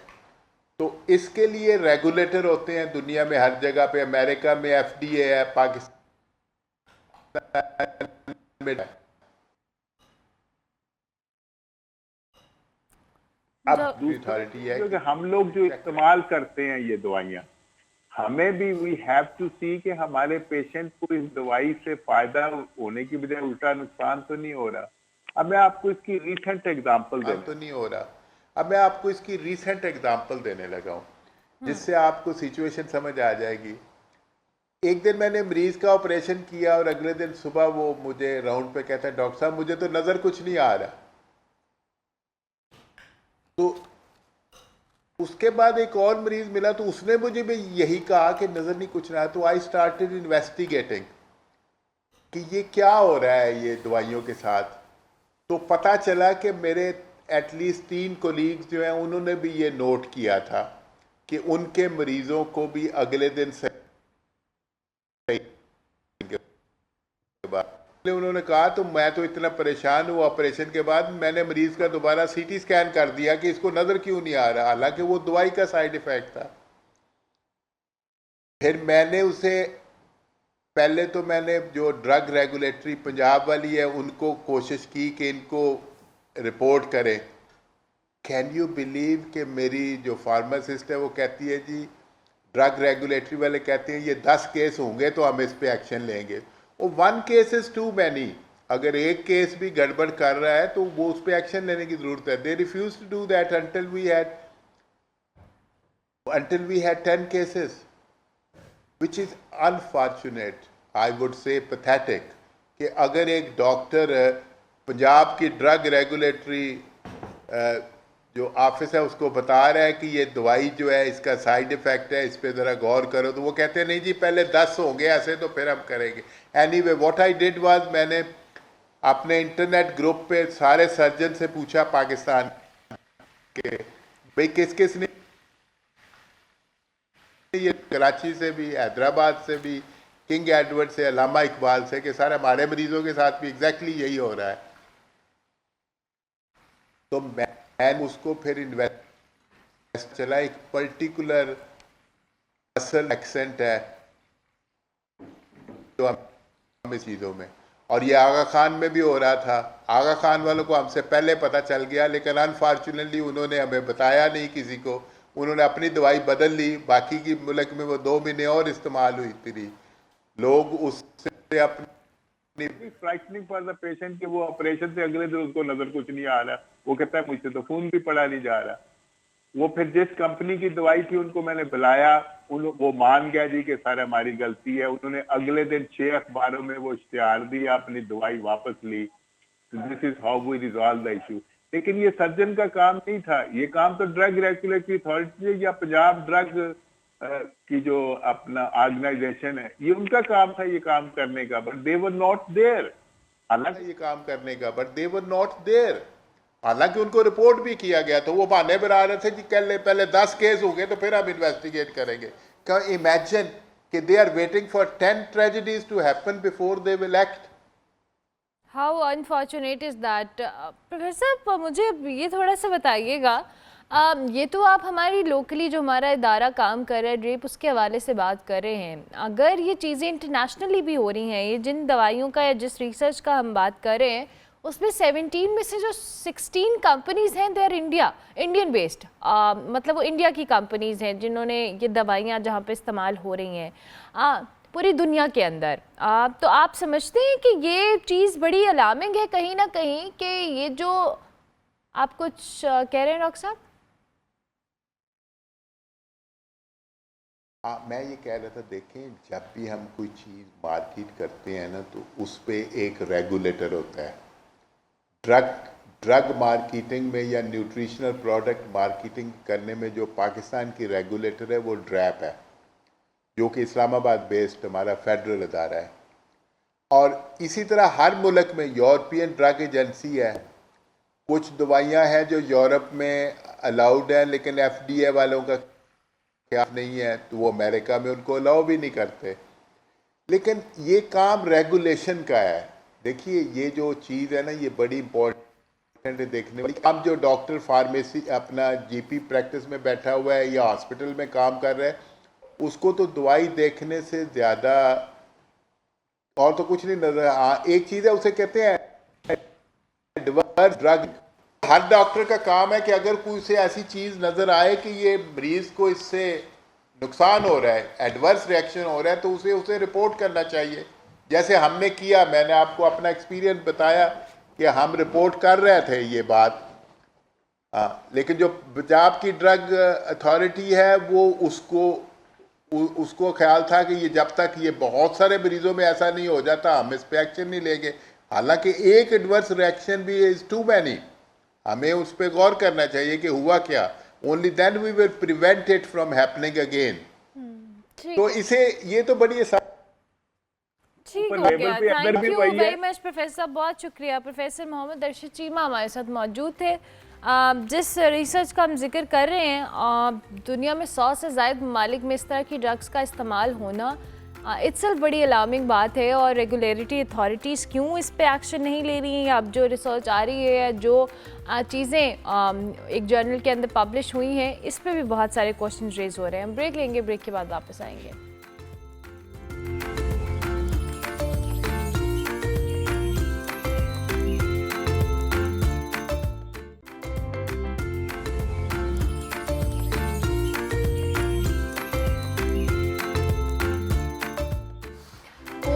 तो इसके लिए रेगुलेटर होते हैं दुनिया में हर जगह पे। अमेरिका में FDA है, पाकिस्तान में अब अथॉरिटी है क्योंकि हम लोग जो इस्तेमाल करते हैं ये दवाइयाँ, हमें भी वी हैव टू सी कि हमारे पेशेंट को इस दवाई से फायदा होने की बजाय उल्टा नुकसान तो नहीं हो रहा। अब मैं आपको इसकी रीसेंट एग्जांपल नहीं हो रहा। अब मैं आपको इसकी रीसेंट एग्जांपल देने लगा हूँ जिससे आपको सिचुएशन समझ आ जाएगी। एक दिन मैंने मरीज का ऑपरेशन किया और अगले दिन सुबह वो मुझे राउंड पे कहता है, डॉक्टर साहब मुझे तो नज़र कुछ नहीं आ रहा। तो उसके बाद एक और मरीज मिला तो उसने मुझे भी यही कहा कि नज़र नहीं कुछ रहा। तो आई स्टार्टेड इन्वेस्टिगेटिंग कि ये क्या हो रहा है ये दवाइयों के साथ। तो पता चला कि मेरे एटलीस्ट 3 कोलीग्स जो हैं उन्होंने भी ये नोट किया था कि उनके मरीजों को भी अगले दिन से उन्होंने कहा तो मैं तो इतना परेशान हुआ ऑपरेशन के बाद, मैंने मरीज का दोबारा CT स्कैन कर दिया कि इसको नज़र क्यों नहीं आ रहा, हालांकि वो दवाई का साइड इफेक्ट था। फिर मैंने उसे पहले तो मैंने जो ड्रग रेगुलेटरी पंजाब वाली है उनको कोशिश की कि इनको रिपोर्ट करें। कैन यू बिलीव कि मेरी जो फार्मासिस्ट है वो कहती है जी, ड्रग रेगुलेटरी वाले कहते हैं ये 10 केस होंगे तो हम इस पे एक्शन लेंगे। वो 1 केस इज टू मैनी। अगर एक केस भी गड़बड़ कर रहा है तो वो उस पर एक्शन लेने की जरूरत है। They refuse to do that until we had 10 cases, which is unfortunate, I would say pathetic, कि अगर एक डॉक्टर पंजाब की ड्रग रेगुलेटरी जो ऑफिस है उसको बता रहा है कि ये दवाई जो है इसका साइड इफ़ेक्ट है, इस पर ज़रा गौर करो, तो वो कहते हैं नहीं जी पहले 10 होंगे ऐसे तो फिर हम करेंगे। Anyway what I did was, मैंने अपने इंटरनेट ग्रुप पे सारे सर्जन से पूछा पाकिस्तान के, भाई किस किस ने ये, कराची से भी, हैदराबाद से भी, किंग एडवर्ड से, अल्लामा इकबाल से, कि सर हमारे मरीजों के साथ भी एग्जैक्टली यही हो रहा है। तो मैं उसको फिर इन्वेस्ट चला। एक पर्टिकुलर असल एक्सेंट है तो हम इस चीज़ों में, और ये आगा खान में भी हो रहा था। आगा खान वालों को हमसे पहले पता चल गया, लेकिन अनफॉर्चुनेटली उन्होंने हमें बताया नहीं किसी को। उन्होंने अपनी दवाई बदल ली, बाकी की मुल्क में वो 2 महीने और इस्तेमाल हुई थी। लोग उससे अपनी फ्राइटनिंग फॉर द पेशेंट कि वो ऑपरेशन से अगले दिन उसको नजर कुछ नहीं आ रहा, वो कहता है मुझसे तो खून भी पड़ा नहीं जा रहा। वो फिर जिस कंपनी की दवाई थी उनको मैंने बुलाया, वो मान गया जी कि सर हमारी गलती है। उन्होंने अगले दिन 6 अखबारों में वो इश्तिहार दिया, अपनी दवाई वापस ली। This is how we resolve the issue. लेकिन ये सर्जन का काम नहीं था, ये काम तो ड्रग रेगुलेटरी अथॉरिटी या पंजाब ड्रग की जो अपना ऑर्गेनाइजेशन है, ये उनका काम था ये काम करने का, but they were not there. हालांकि ये काम करने का, but they were not there. हालांकि उनको रिपोर्ट भी किया गया, तो वो बहाने बना रहे थे कि पहले 10 केस हो गए तो फिर हम इन्वेस्टिगेट करेंगे। क्या इमेजिन कि they are waiting for 10 tragedies to happen before they will act. How unfortunate is that. Professor मुझे ये थोड़ा सा बताइएगा, ये तो आप हमारी लोकली जो हमारा इदारा काम कर रहा है ड्रेप, उसके हवाले से बात कर रहे हैं। अगर ये चीज़ें इंटरनेशनली भी हो रही हैं, ये जिन दवाइयों का या जिस रिसर्च का हम बात कर रहे हैं उसमें 17 में से जो 16 कंपनीज़ हैं दे आर इंडियन बेस्ड, मतलब वो इंडिया की कंपनीज़ हैं जिन्होंने ये दवाइयाँ जहाँ पे इस्तेमाल हो रही हैं पूरी दुनिया के अंदर। तो आप समझते हैं कि ये चीज़ बड़ी अलार्मिंग है कहीं ना कहीं कि ये जो आप कुछ कह रहे हैं डॉक्टर साहब? मैं ये कह रहा था, देखें जब भी हम कोई चीज़ मार्केट करते हैं ना तो उस पर एक रेगुलेटर होता है। ड्रग मार्केटिंग में या न्यूट्रिशनल प्रोडक्ट मार्केटिंग करने में जो पाकिस्तान की रेगुलेटर है वो ड्रैप है, जो कि इस्लामाबाद बेस्ड हमारा फेडरल अदारा है। और इसी तरह हर मुल्क में यूरोपियन ड्रग एजेंसी है। कुछ दवाइयाँ हैं जो यूरोप में अलाउड हैं लेकिन FDA वालों का क्या नहीं है, तो वो अमेरिका में उनको अलाउ भी नहीं करते। लेकिन ये काम रेगुलेशन का है। देखिए ये जो चीज़ है ना, ये बड़ी इंपॉर्टेंट है देखने वाली। काम जो डॉक्टर फार्मेसी अपना जीपी प्रैक्टिस में बैठा हुआ है या हॉस्पिटल में काम कर रहा है, उसको तो दवाई देखने से ज़्यादा और तो कुछ नहीं नजर। हाँ, एक चीज़ है, उसे कहते हैं एडवर्स ड्रग। हर डॉक्टर का काम है कि अगर कोई से ऐसी चीज़ नज़र आए कि ये मरीज़ को इससे नुकसान हो रहा है, एडवर्स रिएक्शन हो रहा है, तो उसे रिपोर्ट करना चाहिए। जैसे हमने किया, मैंने आपको अपना एक्सपीरियंस बताया कि हम रिपोर्ट कर रहे थे ये बात। हाँ, लेकिन जो पंजाब की ड्रग अथॉरिटी है वो उसको ख्याल था कि ये जब तक ये बहुत सारे मरीजों में ऐसा नहीं हो जाता हम इस पर एक्शन नहीं लेंगे। हालांकि एक एडवर्स रिएक्शन भी इज़ टू मैनी, हमें उस पर गौर करना चाहिए कि हुआ क्या। Only then we will prevent it from happening again. तो इसे ये तो बड़ी ठीक हो गया। Thank you very much professor साहब, बहुत शुक्रिया। प्रोफेसर मोहम्मद अरशद चीमा हमारे साथ मौजूद थे। जिस रिसर्च का हम जिक्र कर रहे हैं, दुनिया में 100 से ज़ायद ममालिक में इस तरह की ड्रग्स का इस्तेमाल होना इट्सेल्फ बड़ी अलार्मिंग बात है। और रेगुलेटरी अथॉरिटीज़ क्यों इस पे एक्शन नहीं ले रही हैं? अब जो रिसर्च आ रही है, जो चीज़ें एक जर्नल के अंदर पब्लिश हुई हैं, इस पे भी बहुत सारे क्वेश्चन रेज हो रहे हैं। हम ब्रेक लेंगे, ब्रेक के बाद वापस आएंगे।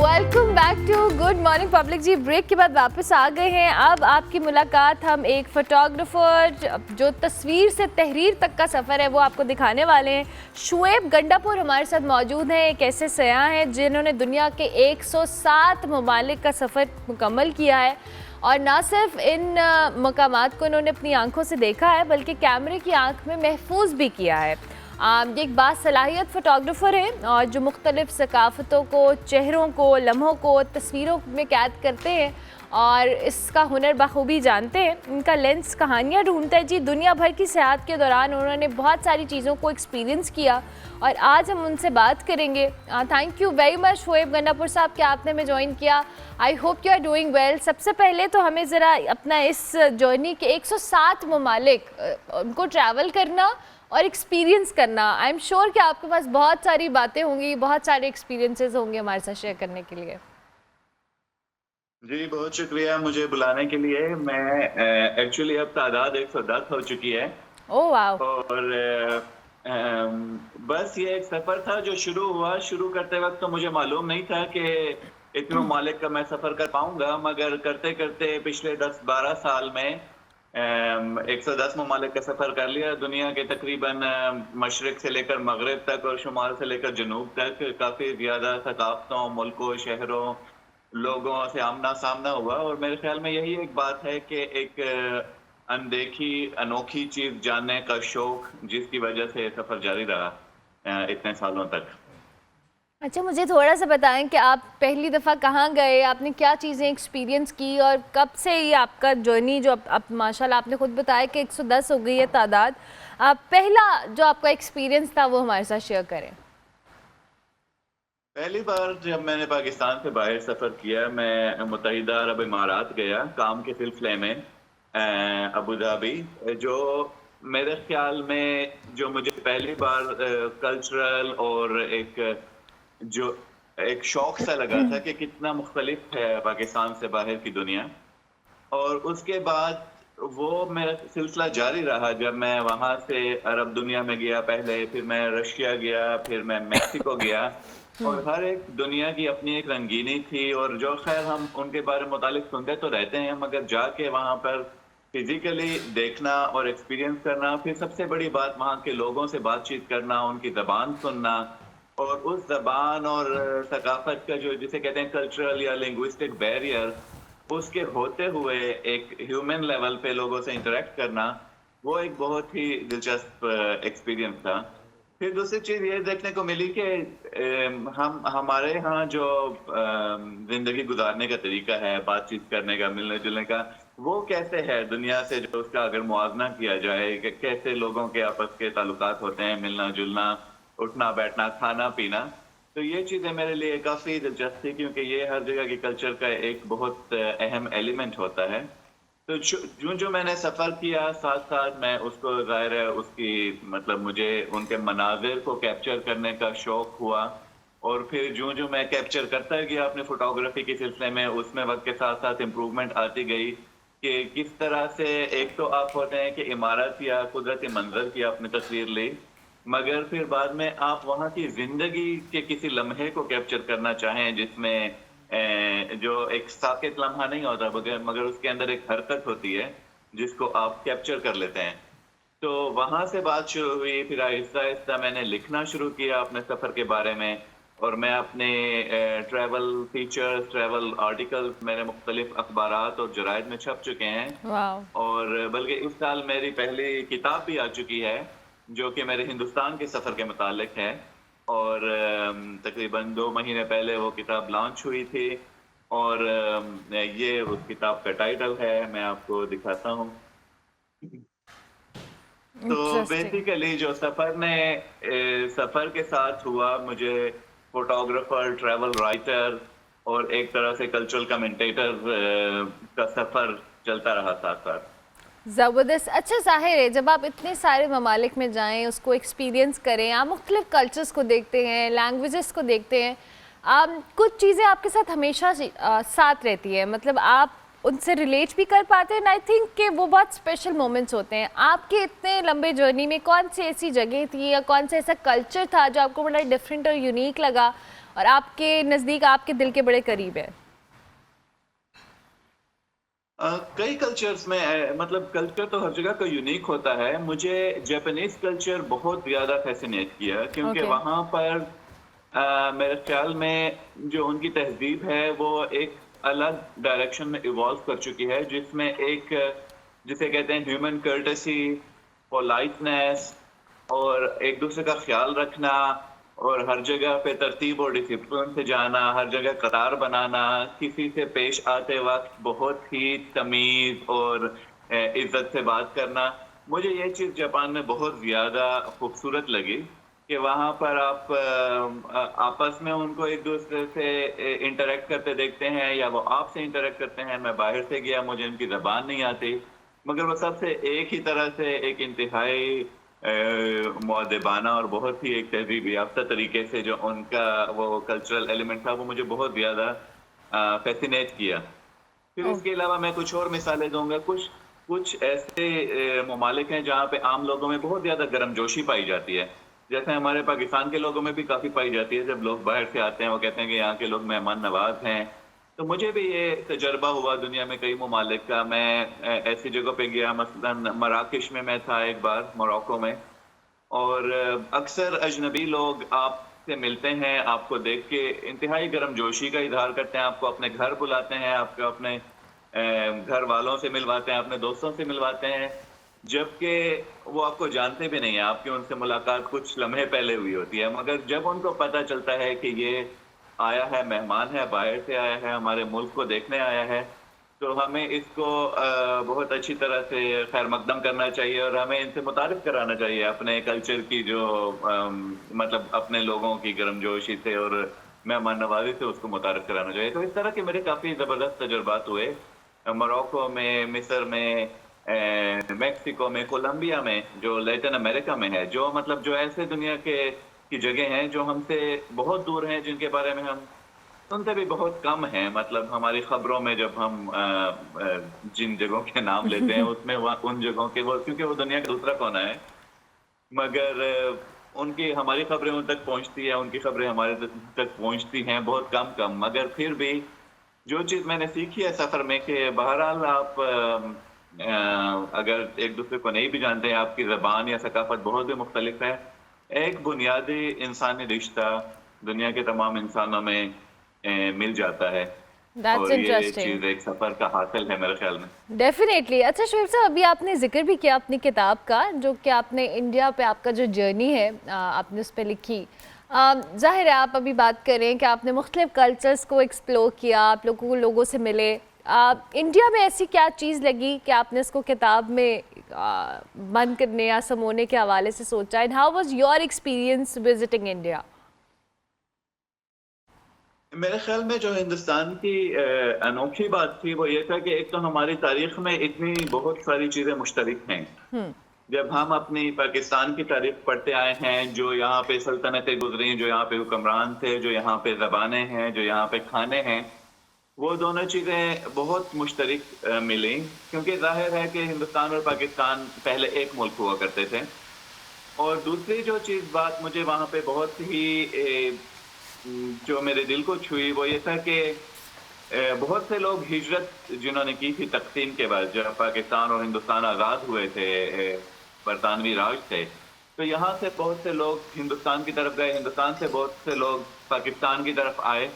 Welcome back to good morning public जी। ब्रेक के बाद वापस आ गए हैं। अब आपकी मुलाकात हम एक फ़ोटोग्राफ़र जो तस्वीर से तहरीर तक का सफ़र है वो आपको दिखाने वाले हैं। शुएब गंडापुर हमारे साथ मौजूद हैं। एक ऐसे सयाह हैं जिन्होंने दुनिया के 107 ममालिक का सफ़र मुकम्मल किया है, और ना सिर्फ इन मकामात को उन्होंने अपनी आंखों से देखा है बल्कि कैमरे की आंख में महफूज भी किया है। ये एक बासलाहियत फ़ोटोग्राफ़र है और जो मुख्तलिफ़ सकाफ़तों को, चेहरों को, लम्हों को तस्वीरों में कैद करते हैं और इसका हुनर बखूबी जानते हैं। इनका लेंस कहानियाँ ढूंढता है जी। दुनिया भर की सयाहत के दौरान उन्होंने बहुत सारी चीज़ों को एक्सपीरियंस किया और आज हम उनसे बात करेंगे। Thank you very much Shoaib Gandapur साहब कि आपने हमें ज्वाइन किया। I hope you are doing well. सबसे पहले तो हमें ज़रा अपना इस जर्नी के 107 ममालिक उनको ट्रैवल करना और एक्सपीरियंस करना, आई एम श्योर कि आपके पास बहुत सारी बातें होंगी, बहुत सारे एक्सपीरियंसेस होंगे हमारे साथ शेयर करने के लिए। जी बहुत शुक्रिया मुझे बुलाने के लिए। मैं एक्चुअली अब तादाद 110 हो चुकी है। ओह वाह। और बस ये एक सफ़र था जो शुरू करते वक्त तो मुझे मालूम नहीं था कि इतने ममालिक का मैं सफ़र कर पाऊंगा, मगर करते करते पिछले 10-12 साल में 110 ममालिक का सफ़र कर लिया। दुनिया के तकरीबन मशरिक से लेकर मगरिब तक और शुमाल से लेकर जनूब तक काफ़ी ज़्यादा सकाफ़तों, मुल्कों, शहरों, लोगों से आमना सामना हुआ। और मेरे ख्याल में यही एक बात है कि एक अनदेखी अनोखी चीज़ जानने का शौक़, जिसकी वजह से सफ़र जारी रहा इतने सालों तक। अच्छा, मुझे थोड़ा सा बताएं कि आप पहली दफ़ा कहाँ गए, आपने क्या चीज़ें एक्सपीरियंस की और कब से ये आपका जर्नी, जो आप माशाल्लाह आपने खुद बताया कि 110 हो गई है तादाद, आप पहला जो आपका एक्सपीरियंस था वो हमारे साथ शेयर करें। पहली बार जब मैंने पाकिस्तान से बाहर सफ़र किया, मैं मुत्तहिदा अरब इमारात गया काम के सिलसिले में, अबू धाबी, जो मेरे ख्याल में जो मुझे पहली बार कल्चरल और एक शौक सा लगा था कि कितना मुख्तलिफ है पाकिस्तान से बाहर की दुनिया। और उसके बाद वो मेरा सिलसिला जारी रहा। जब मैं वहाँ से अरब दुनिया में गया पहले, फिर मैं रशिया गया, फिर मैं मैक्सिको गया, और हर एक दुनिया की अपनी एक रंगीनी थी। और जो खैर हम उनके बारे में मुतालिक सुनते तो रहते हैं, मगर जाके वहाँ पर फिजिकली देखना और एक्सपीरियंस करना, फिर सबसे बड़ी बात वहाँ के लोगों से बातचीत करना, उनकी ज़बान सुनना, और उस ज़बान और सकाफत का जो जिसे कहते हैं कल्चरल या लिंग्विस्टिक बैरियर, उसके होते हुए एक ह्यूमन लेवल पे लोगों से इंटरेक्ट करना, वो एक बहुत ही दिलचस्प एक्सपीरियंस था। फिर दूसरी चीज़ ये देखने को मिली कि हमारे यहाँ जो ज़िंदगी गुजारने का तरीका है, बातचीत करने का, मिलने जुलने का, वो कैसे है दुनिया से, जो उसका अगर मुआवजा किया जाए कि कैसे लोगों के आपस के ताल्लुकात होते हैं, मिलना जुलना, उठना बैठना, खाना पीना। तो तो ये चीज़ें मेरे लिए काफ़ी दिलचस्प थी, क्योंकि ये हर जगह की कल्चर का एक बहुत अहम एलिमेंट होता है। तो जो मैंने सफ़र किया, साथ साथ मैं उसको ज़ाहिर है उसकी मतलब मुझे उनके मनाज़िर को कैप्चर करने का शौक़ हुआ, और फिर जो मैं कैप्चर करता गया अपने फ़ोटोग्राफ़ी के सिलसिले में, उसमें वक्त के साथ साथ इम्प्रूवमेंट आती गई कि किस तरह से एक तो आप होते हैं कि इमारत या कुदरती मंजर की आपने तस्वीर ली, मगर फिर बाद में आप वहाँ की ज़िंदगी के किसी लम्हे को कैप्चर करना चाहें, जिसमें जो एक साकित लम्हा नहीं होता मगर उसके अंदर एक हरकत होती है जिसको आप कैप्चर कर लेते हैं। तो वहाँ से बात शुरू हुई, फिर आहिस्ता आहिस्ता मैंने लिखना शुरू किया अपने सफ़र के बारे में, और मैं अपने ट्रैवल फीचर्स, ट्रैवल आर्टिकल्स मेरे मुख्तलिफ अखबारात और जराइद में छप चुके हैं। और बल्कि इस साल मेरी पहली किताब भी आ चुकी है जो कि मेरे हिंदुस्तान के सफ़र के मुतालिक है, और तकरीबन 2 महीने पहले वो किताब लॉन्च हुई थी, और ये उस किताब का टाइटल है, मैं आपको दिखाता हूँ। तो बेसिकली जो सफ़र के साथ हुआ, मुझे फोटोग्राफर, ट्रैवल राइटर और एक तरह से कल्चरल कमेंटेटर का सफ़र चलता रहा साथ साथ। ज़बरदस्त। अच्छा, ज़ाहिर है जब आप इतने सारे ममालिक में जाएं, उसको एक्सपीरियंस करें, आप मुख्तलिफ कल्चर्स को देखते हैं, लैंग्वेजेस को देखते हैं, कुछ चीज़ें आपके साथ हमेशा साथ रहती है, मतलब आप उनसे रिलेट भी कर पाते हैं। आई थिंक कि वो बहुत स्पेशल मोमेंट्स होते हैं। आपके इतने लंबे जर्नी में कौन सी ऐसी जगह थी या कौन सा ऐसा कल्चर था जो आपको बड़ा डिफरेंट और यूनिक लगा और आपके नज़दीक, आपके दिल के बड़े करीब है? कई कल्चर्स में मतलब कल्चर तो हर जगह का यूनिक होता है। मुझे जापानीज कल्चर बहुत ज़्यादा फैसिनेट किया, क्योंकि वहाँ पर मेरे ख्याल में जो उनकी तहजीब है वो एक अलग डायरेक्शन में इवॉल्व कर चुकी है, जिसमें एक जिसे कहते हैं ह्यूमन कर्टेसी, पोलाइटनेस और एक दूसरे का ख्याल रखना, और हर जगह पे तरतीब और डिसिप्लिन से जाना, हर जगह कतार बनाना, किसी से पेश आते वक्त बहुत ही तमीज़ और इज्जत से बात करना। मुझे ये चीज़ जापान में बहुत ज़्यादा खूबसूरत लगी कि वहाँ पर आप आपस में उनको एक दूसरे से इंटरेक्ट करते देखते हैं, या वो आपसे इंटरेक्ट करते हैं। मैं बाहर से गया, मुझे उनकी ज़बान नहीं आती, मगर वो सबसे एक ही तरह से एक इंतहाई मुअद्दिबाना और बहुत ही एक तहज़ीब याफ्ता तरीके से जो उनका वो कल्चरल एलिमेंट था, वो मुझे बहुत ज़्यादा फैसिनेट किया। फिर इसके अलावा मैं कुछ और मिसालें दूंगा। कुछ ऐसे ममालिक हैं जहाँ पे आम लोगों में बहुत ज़्यादा गर्मजोशी पाई जाती है, जैसे हमारे पाकिस्तान के लोगों में भी काफ़ी पाई जाती है। जब लोग बाहर से आते हैं, वो कहते हैं कि यहाँ के लोग मेहमान नवाज हैं। तो मुझे भी ये तजर्बा हुआ दुनिया में कई ममालिक का। मैं ऐसी जगह पे गया, मसलन मराकश में मैं था एक बार, मोरक्को में, और अक्सर अजनबी लोग आपसे मिलते हैं, आपको देख के इंतहाई गर्मजोशी का इजहार करते हैं, आपको अपने घर बुलाते हैं, आपको अपने घर वालों से मिलवाते हैं, अपने दोस्तों से मिलवाते हैं, जबकि वो आपको जानते भी नहीं है। आपकी उनसे मुलाकात कुछ लम्हे पहले हुई होती है, मगर जब उनको पता चलता है कि ये आया है, मेहमान है, बाहर से आया है, हमारे मुल्क को देखने आया है, तो हमें इसको बहुत अच्छी तरह से खैर मकदम करना चाहिए, और हमें इनसे मुतारिफ कराना चाहिए अपने कल्चर की जो मतलब अपने लोगों की गर्मजोशी से और मेहमान नवाजी से उसको मुतारिफ कराना चाहिए। तो इस तरह के मेरे काफ़ी ज़बरदस्त तजुर्बात हुए मोरक्को में, मिस्र में, मेक्सिको में, कोलंबिया में, जो लैटिन अमेरिका में है, जो मतलब जो ऐसे दुनिया की जगह हैं जो हमसे बहुत दूर हैं, जिनके बारे में हम सुनते भी बहुत कम हैं। मतलब हमारी खबरों में जब हम जिन जगहों के नाम लेते हैं उसमें उन जगहों के वो, क्योंकि वो दुनिया का दूसरा कोना है, मगर उनकी हमारी खबरें उन तक पहुंचती है, उनकी खबरें हमारे तक पहुंचती हैं बहुत कम। मगर फिर भी जो चीज़ मैंने सीखी है सफ़र में कि बहरहाल आप अगर एक दूसरे को नहीं भी जानते हैं, आपकी ज़बान या सकाफत बहुत भी मुख्तलिफ है, एक बुनियादी इंसानी रिश्ता दुनिया के तमाम इंसानों में मिल जाता है। That's और ये चीज़ एक सफ़र का हासिल है मेरे ख्याल में। डेफिनेटली। अच्छा शोएब साहब, अभी आपने जिक्र भी किया अपनी किताब का, जो कि आपने इंडिया पे आपका जो जर्नी है आपने उस पर लिखी। ज़ाहिर है आप अभी बात कर रहे हैं कि आपने मुख्तलिफ कल्चर्स को एक्सप्लोर किया, आप लोगों से मिले। इंडिया में ऐसी क्या चीज़ लगी कि आपने इसको किताब में बंद करने या समोने के हवाले से सोचा? And how was your experience visiting India? मेरे ख्याल में जो हिंदुस्तान की अनोखी बात थी वो ये था कि एक तो हमारी तारीख में इतनी बहुत सारी चीज़ें मुश्तरक हैं। जब हम अपनी पाकिस्तान की तारीख पढ़ते आए हैं, जो यहाँ पे सल्तनतें गुजरी, जो यहाँ पे हुक्मरान थे, जो यहाँ पे ज़बानें हैं, जो यहाँ पे खाने हैं, वो दोनों चीज़ें बहुत मुश्तरक मिली, क्योंकि जाहिर है कि हिंदुस्तान और पाकिस्तान पहले एक मुल्क हुआ करते थे। और दूसरी जो चीज़ बात मुझे वहाँ पे बहुत ही जो मेरे दिल को छुई वो ये था कि बहुत से लोग हिजरत जिन्होंने की थी तकसीम के बाद, जब पाकिस्तान और हिंदुस्तान आज़ाद हुए थे, बरतानवी राज थे, तो यहाँ से बहुत से लोग हिंदुस्तान की तरफ गए, हिंदुस्तान से बहुत से लोग पाकिस्तान की तरफ आए।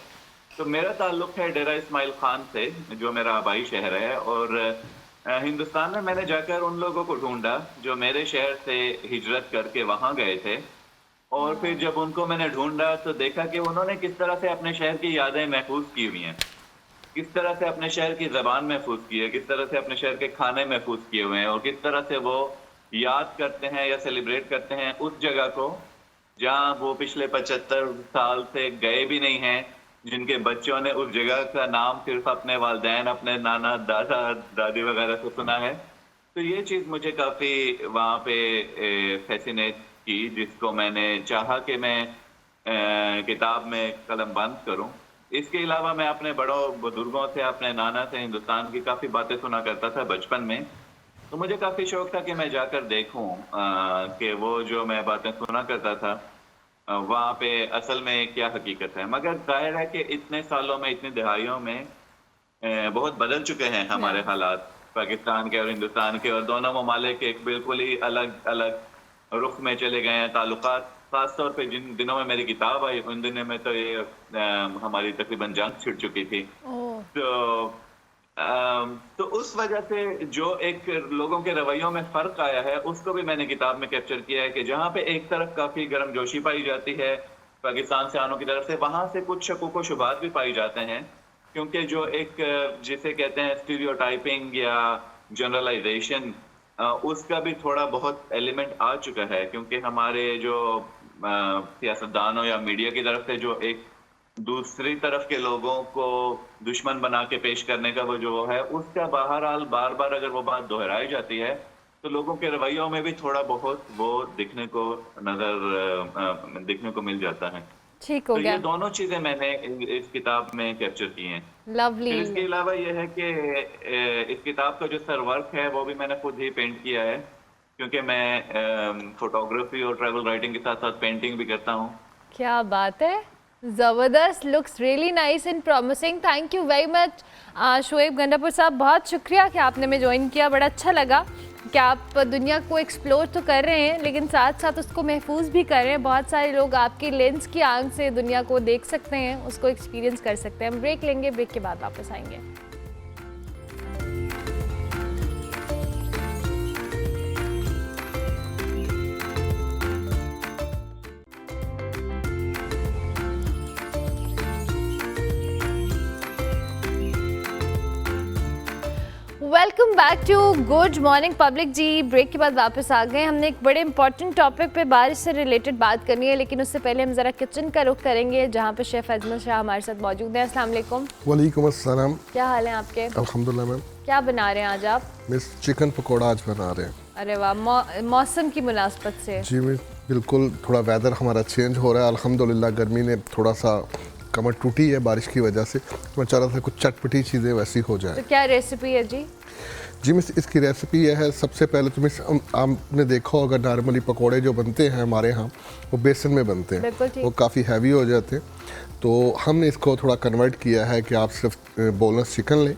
तो मेरा ताल्लुक़ है डेरा इस्माइल ख़ान से, जो मेरा आबाई शहर है, और हिंदुस्तान में मैंने जाकर उन लोगों को ढूंढा जो मेरे शहर से हिजरत करके वहाँ गए थे। और फिर जब उनको मैंने ढूंढा तो देखा कि उन्होंने किस तरह से अपने शहर की यादें महफूज की हुई हैं, किस तरह से अपने शहर की ज़बान महफूज की है, किस तरह से अपने शहर के खाने महफूज किए हुए हैं, और किस तरह से वो याद करते हैं या सेलिब्रेट करते हैं उस जगह को जहाँ वो पिछले 75 साल से गए भी नहीं हैं, जिनके बच्चों ने उस जगह का नाम सिर्फ अपने वालिदैन, अपने नाना दादा दादी वगैरह से सुना है। तो ये चीज़ मुझे काफ़ी वहाँ पे फैसिनेट की, जिसको मैंने चाहा कि मैं किताब में कलम बंद करूं। इसके अलावा मैं अपने बड़ों बुजुर्गों से, अपने नाना से हिंदुस्तान की काफ़ी बातें सुना करता था बचपन में, तो मुझे काफ़ी शौक था कि मैं जाकर देखूं कि वो जो मैं बातें सुना करता था वहाँ पे असल में क्या हकीकत है। मगर जाहिर है कि इतने सालों में, इतनी दहाइयों में बहुत बदल चुके हैं हमारे हालात, पाकिस्तान के और हिंदुस्तान के, और दोनों ममालिक एक बिल्कुल ही अलग अलग रुख में चले गए हैं ताल्लुकात। खास तौर पे जिन दिनों में मेरी किताब आई उन दिनों में तो ये हमारी तकरीबन जंग छिड़ चुकी थी। तो उस वजह से जो एक लोगों के रवैयों में फ़र्क आया है उसको भी मैंने किताब में कैप्चर किया है कि जहाँ पे एक तरफ काफ़ी गर्मजोशी पाई जाती है पाकिस्तान से आनों की तरफ से, वहाँ से कुछ शकुक व शुबात भी पाई जाते हैं, क्योंकि जो एक जिसे कहते हैं स्टीरियोटाइपिंग या जनरलाइजेशन, उसका भी थोड़ा बहुत एलिमेंट आ चुका है, क्योंकि हमारे जो सियासतदानों या मीडिया की तरफ से जो एक दूसरी तरफ के लोगों को दुश्मन बना के पेश करने का वो जो है, उसका बहरहाल बार बार अगर वो बात दोहराई जाती है तो लोगों के रवैयों में भी थोड़ा बहुत वो दिखने को मिल जाता है। ठीक हो तो गया। ये दोनों चीजें मैंने इस किताब में कैप्चर की हैं। लवली। इसके अलावा ये है कि इस किताब का जो सरवर्क है वो भी मैंने खुद ही पेंट किया है, क्योंकि मैं फोटोग्राफी और ट्रैवल राइटिंग के साथ साथ पेंटिंग भी करता हूँ। क्या बात है, ज़बरदस्त, looks really nice and promising. Thank you very much Shoaib Gandapur साहब, बहुत शुक्रिया कि आपने हमें ज्वाइन किया। बड़ा अच्छा लगा कि आप दुनिया को एक्सप्लोर तो कर रहे हैं लेकिन साथ साथ उसको महफूज भी कर रहे हैं। बहुत सारे लोग आपके लेंस की आंख से दुनिया को देख सकते हैं, उसको एक्सपीरियंस कर सकते हैं। हम ब्रेक लेंगे, ब्रेक के बाद वापस आएंगे। Welcome back to good morning public जी। ब्रेक के बाद वापस आ गए। हमने एक बड़े इंपॉर्टेंट टॉपिक पे बारिश से रिलेटेड बात करनी है, लेकिन उससे पहले हम ज़रा किचन का रुख करेंगे जहाँ पे शेफ़ अजमल शाह हमारे साथ मौजूद हैं। अस्सलाम वालेकुम। वालेकुम अस्सलाम। क्या हाल है आपके? अल्हम्दुलिल्लाह मैम। क्या बना रहे हैं आज आप? मिस चिकन पकौड़ा आज बना रहे हैं। अरे वाह, मौसम की मुनासबत से। जी मिस, बिल्कुल थोड़ा वेदर हमारा चेंज हो रहा है अल्हम्दुलिल्लाह। गर्मी ने थोड़ा सा कमर टूटी है बारिश की वजह से, तो मैं चाह रहा था कुछ चटपटी चीज़ें वैसी हो जाए। तो क्या रेसिपी है जी? जी मिस, इसकी रेसिपी यह है, सबसे पहले तो मिस आपने देखा होगा नॉर्मली पकोड़े जो बनते हैं हमारे यहाँ वो बेसन में बनते हैं, वो काफ़ी हैवी हो जाते हैं। तो हमने इसको थोड़ा कन्वर्ट किया है कि आप सिर्फ बोनलेस चिकन लें।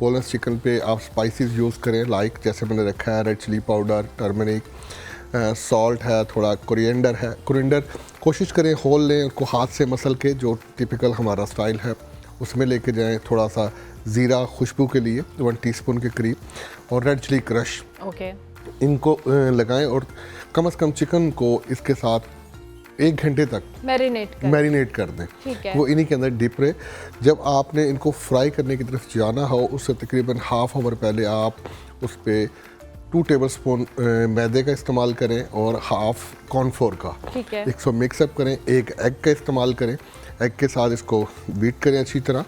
बोनलेस चिकन पे आप स्पाइसेस यूज़ करें, लाइक जैसे मैंने रखा है red chilli powder, turmeric, salt है, थोड़ा कोरिएंडर है। कोरिएंडर कोशिश करें होल लें, उसको हाथ से मसल के, जो टिपिकल हमारा स्टाइल है उसमें लेके जाएं। थोड़ा सा ज़ीरा खुशबू के लिए 1 टीस्पून के करीब, और रेड चिली क्रश, इनको लगाएं और कम से कम चिकन को इसके साथ 1 घंटे तक मैरिनेट कर दें। वो इन्हीं के अंदर डिप रहे। जब आपने इनको फ्राई करने की तरफ जाना हो उससे तकरीबन ½ आवर पहले आप उस पर 2 टेबल स्पून मैदे का इस्तेमाल करें और हाफ कॉर्नफ्लोर का। ठीक है। इसको मिक्सअप करें, एक एग का इस्तेमाल करें, एग के साथ इसको बीट करें अच्छी तरह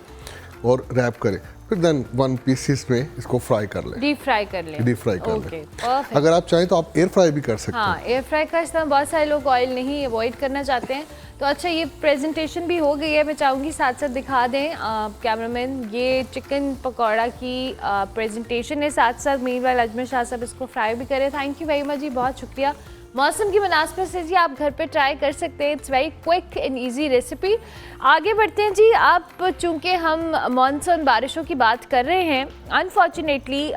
और रैप करें, फिर देन 1 पीसेस में इसको फ्राई कर लें, डीप फ्राई कर लें। डीप फ्राई कर ओके, लें। अगर आप चाहें तो आप एयर फ्राई भी कर सकते हैं। हाँ, एयर फ्राई का इस्तेमाल, बहुत सारे लोग ऑयल नहीं अवॉइड करना चाहते हैं। तो अच्छा, ये प्रेजेंटेशन भी हो गई है, मैं चाहूँगी साथ साथ दिखा दें कैमरामैन, ये चिकन पकौड़ा की प्रेजेंटेशन है, साथ साथ मीनवाइल अजमेर शाह साहब इसको फ्राई भी करें। थैंक यू वेरी मच जी, बहुत शुक्रिया। मौसम की मुनासिबत से जी आप घर पे ट्राई कर सकते हैं, it's very quick and easy recipe. आगे बढ़ते हैं जी। आप चूँकि हम मानसून बारिशों की बात कर रहे हैं, अनफॉर्चुनेटली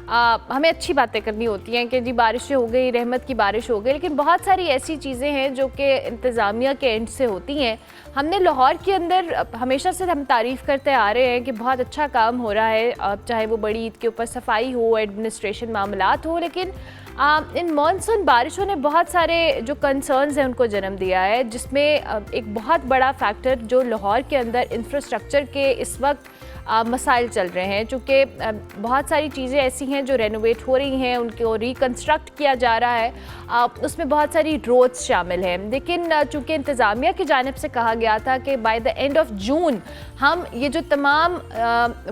हमें अच्छी बातें करनी होती हैं कि जी बारिशें हो गई, रहमत की बारिश हो गई, लेकिन बहुत सारी ऐसी चीज़ें हैं जो कि इंतज़ामिया के एंड से होती हैं। हमने लाहौर के अंदर हमेशा से हम तारीफ़ करते आ रहे हैं कि बहुत अच्छा काम हो रहा है, चाहे वो बड़ी ईद के ऊपर सफाई हो, एडमिनिस्ट्रेशन मामलात हो, लेकिन इन मानसून बारिशों ने बहुत सारे जो कंसर्न्स हैं उनको जन्म दिया है, जिसमें एक बहुत बड़ा फैक्टर जो लाहौर के अंदर इंफ्रास्ट्रक्चर के इस वक्त मसाइल चल रहे हैं। चूँकि बहुत सारी चीज़ें ऐसी हैं जो रेनोवेट हो रही हैं, उनको रिकन्स्ट्रक्ट किया जा रहा है, उसमें बहुत सारी रोड्स शामिल हैं, लेकिन चूँकि इंतज़ामिया की जानिब से कहा गया था कि by the end of June हम ये जो तमाम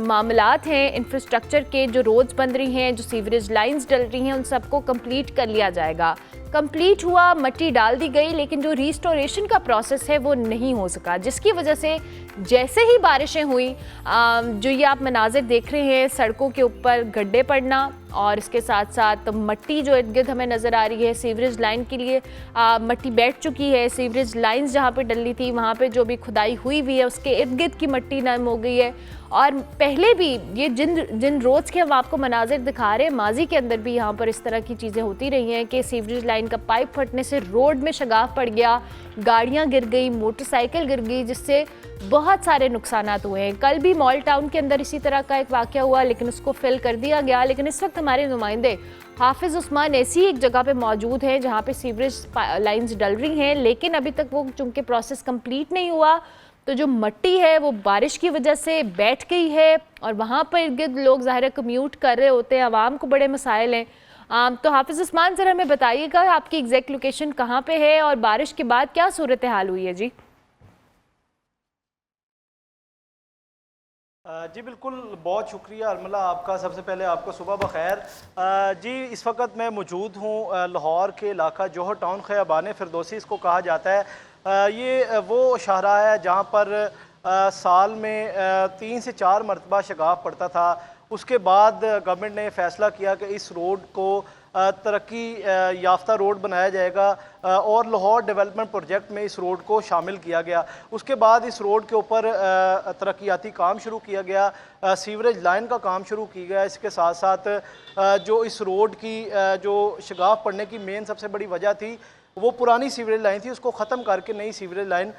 मामलात हैं इंफ्रास्ट्रक्चर के, जो रोड्स बन रही हैं, जो सीवरेज लाइंस डल रही हैं, उन सबको कंप्लीट कर लिया जाएगा। कंप्लीट हुआ, मट्टी डाल दी गई, लेकिन जो रिस्टोरेशन का प्रोसेस है वो नहीं हो सका, जिसकी वजह से जैसे ही बारिशें हुई, जो ये आप मनाजिर देख रहे हैं, सड़कों के ऊपर गड्ढे पड़ना और इसके साथ साथ मट्टी जो इर्द गिर्द हमें नज़र आ रही है, सीवरेज लाइन के लिए मट्टी बैठ चुकी है, सीवरेज लाइंस जहाँ पे डली थी वहाँ पे जो भी खुदाई हुई है उसके इर्द गिर्द की मट्टी नम हो गई है। और पहले भी ये जिन रोड्स के हम आपको मनाजिर दिखा रहे हैं, माजी के अंदर भी यहाँ पर इस तरह की चीज़ें होती रही हैं कि सीवरेज लाइन का पाइप फटने से रोड में शगाफ पड़ गया, गाड़ियाँ गिर गई, मोटरसाइकिल गिर गई, जिससे बहुत सारे नुकसानात हुए हैं। कल भी मॉल टाउन के अंदर इसी तरह का एक वाक़या हुआ, लेकिन उसको फिल कर दिया गया। लेकिन इस वक्त हमारे नुमाइंदे हाफिज़ उस्मान ऐसी एक जगह पे मौजूद हैं जहाँ पे सीवरेज लाइंस डल रही हैं, लेकिन अभी तक वो चूँकि प्रोसेस कंप्लीट नहीं हुआ, तो जो मट्टी है वो बारिश की वजह से बैठ गई है और वहाँ पर इर्द गिर्द लोग ज़ाहिर कम्यूट कर रहे होते हैं, आवाम को बड़े मसाइल हैं। तो हाफिज़ उस्मान सर हमें बताइएगा आपकी एग्जैक्ट लोकेशन कहाँ पे है और बारिश के बाद क्या सूरत हाल हुई है जी? जी बिल्कुल, बहुत शुक्रिया अरमला आपका। सबसे पहले आपको सुबह बखैर। जी इस वक्त मैं मौजूद हूँ लाहौर के इलाका जोहर टाउन, ख़याबान फिरदौसी इसको कहा जाता है। ये वो शाहराह है जहाँ पर साल में 3 से 4 मरतबा शगाफ पड़ता था। उसके बाद गवर्नमेंट ने फ़ैसला किया कि इस रोड को तरक्की याफ्ता रोड बनाया जाएगा और लाहौर डेवलपमेंट प्रोजेक्ट में इस रोड को शामिल किया गया। उसके बाद इस रोड के ऊपर तरक्याती काम शुरू किया गया, सीवरेज लाइन का काम शुरू किया गया। इसके साथ साथ जो इस रोड की जो शगाफ पड़ने की मेन सबसे बड़ी वजह थी वो पुरानी सीवरेज लाइन थी, उसको ख़त्म करके नई सीवरेज लाइन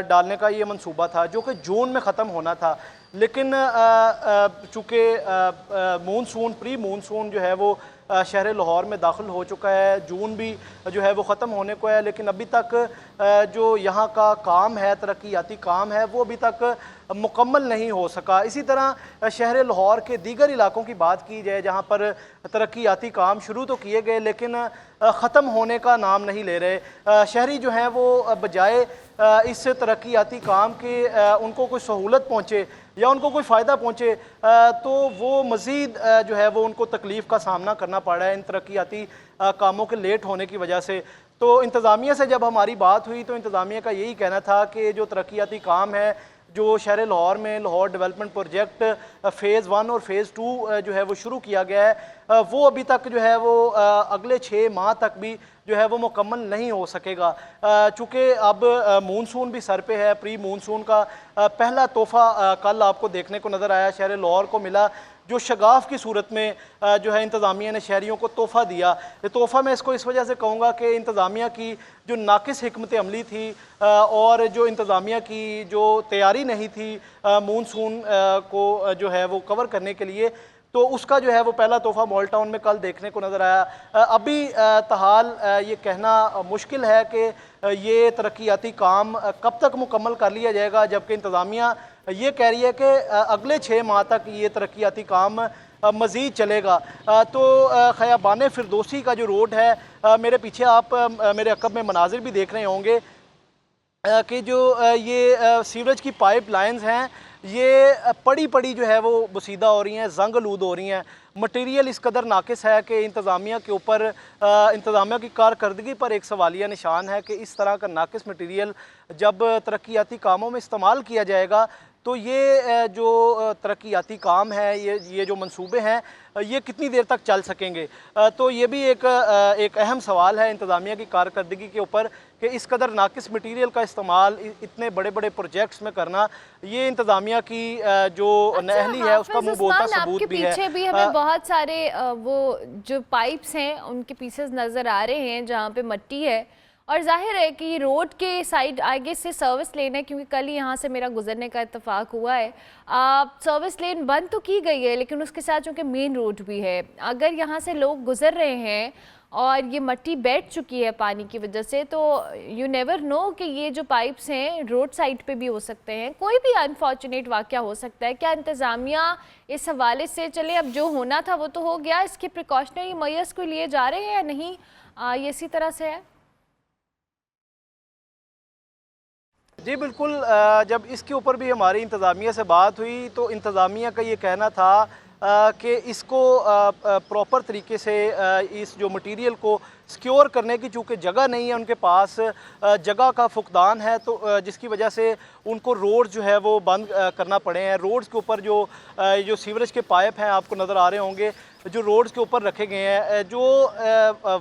डालने का ये मंसूबा था जो कि जून में ख़त्म होना था। लेकिन चूँकि मानसून प्री मानसून जो है वो शहर लाहौर में दाखिल हो चुका है, जून भी जो है वो ख़त्म होने को है, लेकिन अभी तक जो यहाँ का काम है, तरक्याती काम है, वो अभी तक मुकम्मल नहीं हो सका। इसी तरह शहर लाहौर के दीगर इलाकों की बात की जाए जहाँ पर तरक्याती काम शुरू तो किए गए लेकिन ख़त्म होने का नाम नहीं ले रहे। शहरी जो हैं वो बजाय इस तरक्याती काम के उनको कोई सहूलत पहुँचे या उनको कोई फ़ायदा पहुँचे तो वो मज़ीद जो है वो उनको तकलीफ़ का सामना करना पड़ रहा है इन तरक्याती कामों के लेट होने की वजह से। तो इंतज़ामिया से जब हमारी बात हुई तो इंतज़ामिया का यही कहना था कि जो तरक्याती काम है जो शहर लाहौर में लाहौर डेवलपमेंट प्रोजेक्ट फ़ेज़ 1 और फ़ेज़ 2 जो है वो शुरू किया गया है, वो अभी तक जो है वो अगले 6 माह तक भी जो है वो मुकम्मल नहीं हो सकेगा। चूँकि अब मानसून भी सर पे है, प्री मानसून का पहला तोहफ़ा कल आपको देखने को नज़र आया, शहर लाहौर को मिला, जो शगाफ की सूरत में जो है इंतज़ामिया ने शहरियों को तोहफ़ा दिया। ये तोहफ़ा मैं इसको इस वजह से कहूँगा कि इंतज़ामिया की जो नाकिस हिकमत अमली थी और जो इंतज़ामिया की जो तैयारी नहीं थी मानसून को जो है वो कवर करने के लिए, तो उसका जो है वो पहला तोहफ़ा मॉल टाउन में कल देखने को नज़र आया। अभी तहाल ये कहना मुश्किल है कि ये तरक्याती काम कब तक मुकम्मल कर लिया जाएगा, जबकि इंतज़ामिया ये कह रही है कि अगले 6 माह तक ये तरक्याती काम मज़ीद चलेगा। तो ख़याबान फिरदौसी का जो रोड है, मेरे पीछे आप मेरे अक़ब में मनाजिर भी देख रहे होंगे कि जो ये सीवरेज की पाइप लाइन्स हैं, ये पड़ी जो है वो बसीदा हो रही हैं, जंग आलूद हो रही हैं। मटीरियल इस कदर नाकिस है कि इंतज़ामिया के ऊपर इंतज़ामिया की कारकर्दगी पर एक सवालिया निशान है कि इस तरह का नाकिस मटीरियल जब तरक्याती कामों में इस्तेमाल किया जाएगा तो ये जो तरक्याती काम है, ये जो मंसूबे हैं, ये कितनी देर तक चल सकेंगे। तो ये भी एक अहम सवाल है इंतज़ामिया की कारकर्दगी के ऊपर कि इस कदर नाकिस मटीरियल का इस्तेमाल इतने बड़े बड़े प्रोजेक्ट्स में करना, ये इंतज़ामिया की जो नहली है उसका मुँह बोलता सबूत भी है। पीछे भी हमें बहुत सारे वो जो पाइप्स हैं उनके पीसेस नज़र आ रहे हैं जहाँ पे मिट्टी है, और जाहिर है कि रोड के साइड आगे से सर्विस लेन है, क्योंकि कल ही यहाँ से मेरा गुजरने का इत्तेफाक हुआ है। सर्विस लेन बंद तो की गई है लेकिन उसके साथ चूँकि मेन रोड भी है, अगर यहाँ से लोग गुजर रहे हैं और ये मिट्टी बैठ चुकी है पानी की वजह से, तो यू नेवर नो कि ये जो पाइप्स हैं रोड साइड पे भी हो सकते हैं, कोई भी अनफॉर्चुनेट वाक़या हो सकता है। क्या इंतज़ामिया इस हवाले से, चले अब जो होना था वो तो हो गया, इसके प्रिकॉशनरी मेजर्स को लिए जा रहे हैं या नहीं, ये इसी तरह से है? जी बिल्कुल, जब इसके ऊपर भी हमारी इंतज़ामिया से बात हुई तो इंतज़ामिया का ये कहना था कि इसको प्रॉपर तरीके से इस जो मटीरियल को सिक्योर करने की चूँकि जगह नहीं है उनके पास, जगह का फुकदान है, तो जिसकी वजह से उनको रोड जो है वो बंद करना पड़े हैं। रोड्स के ऊपर जो सीवरेज के पाइप हैं आपको नज़र आ रहे होंगे, जो रोड्स के ऊपर रखे गए हैं, जो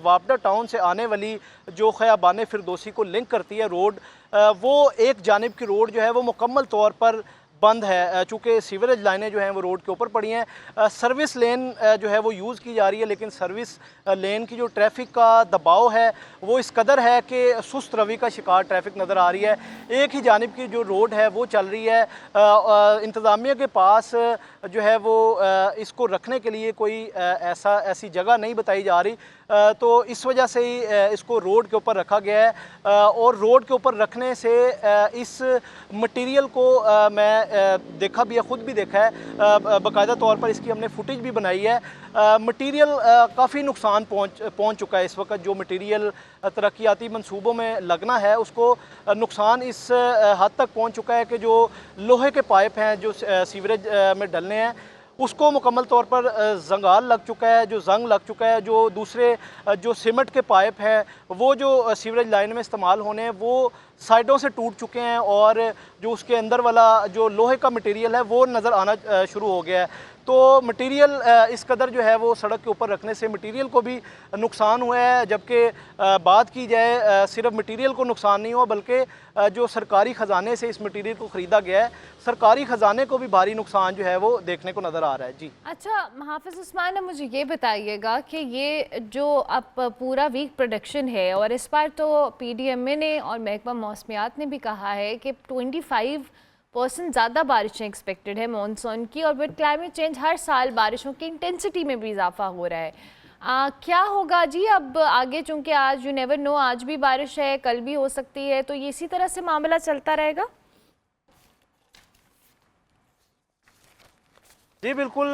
वापडा टाउन से आने वाली जो ख़याबान फिरदौसी को लिंक करती है रोड, वो एक जानिब की रोड जो है वो मुकम्मल तौर पर बंद है, चूँकि सीवरेज लाइनें जो हैं वो रोड के ऊपर पड़ी हैं। सर्विस लेन जो है वो यूज़ की जा रही है, लेकिन सर्विस लेन की जो ट्रैफिक का दबाव है वो इस कदर है कि सुस्त रवि का शिकार ट्रैफिक नज़र आ रही है। एक ही जानिब की जो रोड है वो चल रही है। इंतज़ामिया के पास जो है वो इसको रखने के लिए कोई ऐसी जगह नहीं बताई जा रही, तो इस वजह से ही इसको रोड के ऊपर रखा गया है। और रोड के ऊपर रखने से इस मटीरियल को मैं देखा भी है, ख़ुद भी देखा है, बाकायदा तौर पर इसकी हमने फुटेज भी बनाई है। मटीरियल काफ़ी नुकसान पहुँच चुका है। इस वक्त जो मटीरियल तरक्याती मंसूबों में लगना है उसको नुकसान इस हद तक पहुँच चुका है कि जो लोहे के पाइप हैं जो सीवरेज में डलने हैं उसको मुकम्मल तौर पर जंगाल लग चुका है, जो जंग लग चुका है। जो दूसरे जो सीमेंट के पाइप हैं वो जो सीवरेज लाइन में इस्तेमाल होने हैं वो साइडों से टूट चुके हैं, और जो उसके अंदर वाला जो लोहे का मटेरियल है वो नज़र आना शुरू हो गया है। तो मटेरियल इस कदर जो है वो सड़क के ऊपर रखने से मटेरियल को भी नुकसान हुआ है, जबकि बात की जाए सिर्फ मटेरियल को नुकसान नहीं हुआ बल्कि जो सरकारी ख़जाने से इस मटेरियल को ख़रीदा गया है, सरकारी ख़जाने को भी भारी नुकसान जो है वो देखने को नज़र आ रहा है। जी अच्छा हाफिज़ उस्मान, मुझे ये बताइएगा कि ये जो अब पूरा वीक प्रोडक्शन है, और इस बार तो PDMA ने और महकमा मौसमियात ने भी कहा है कि 25% ज़्यादा बारिशें एक्सपेक्टेड है मानसून की, और विद क्लाइमेट चेंज हर साल बारिशों की इंटेंसिटी में भी इजाफा हो रहा है। क्या होगा जी अब आगे, चूँकि आज यू नेवर नो, आज भी बारिश है, कल भी हो सकती है, तो ये इसी तरह से मामला चलता रहेगा? जी बिल्कुल,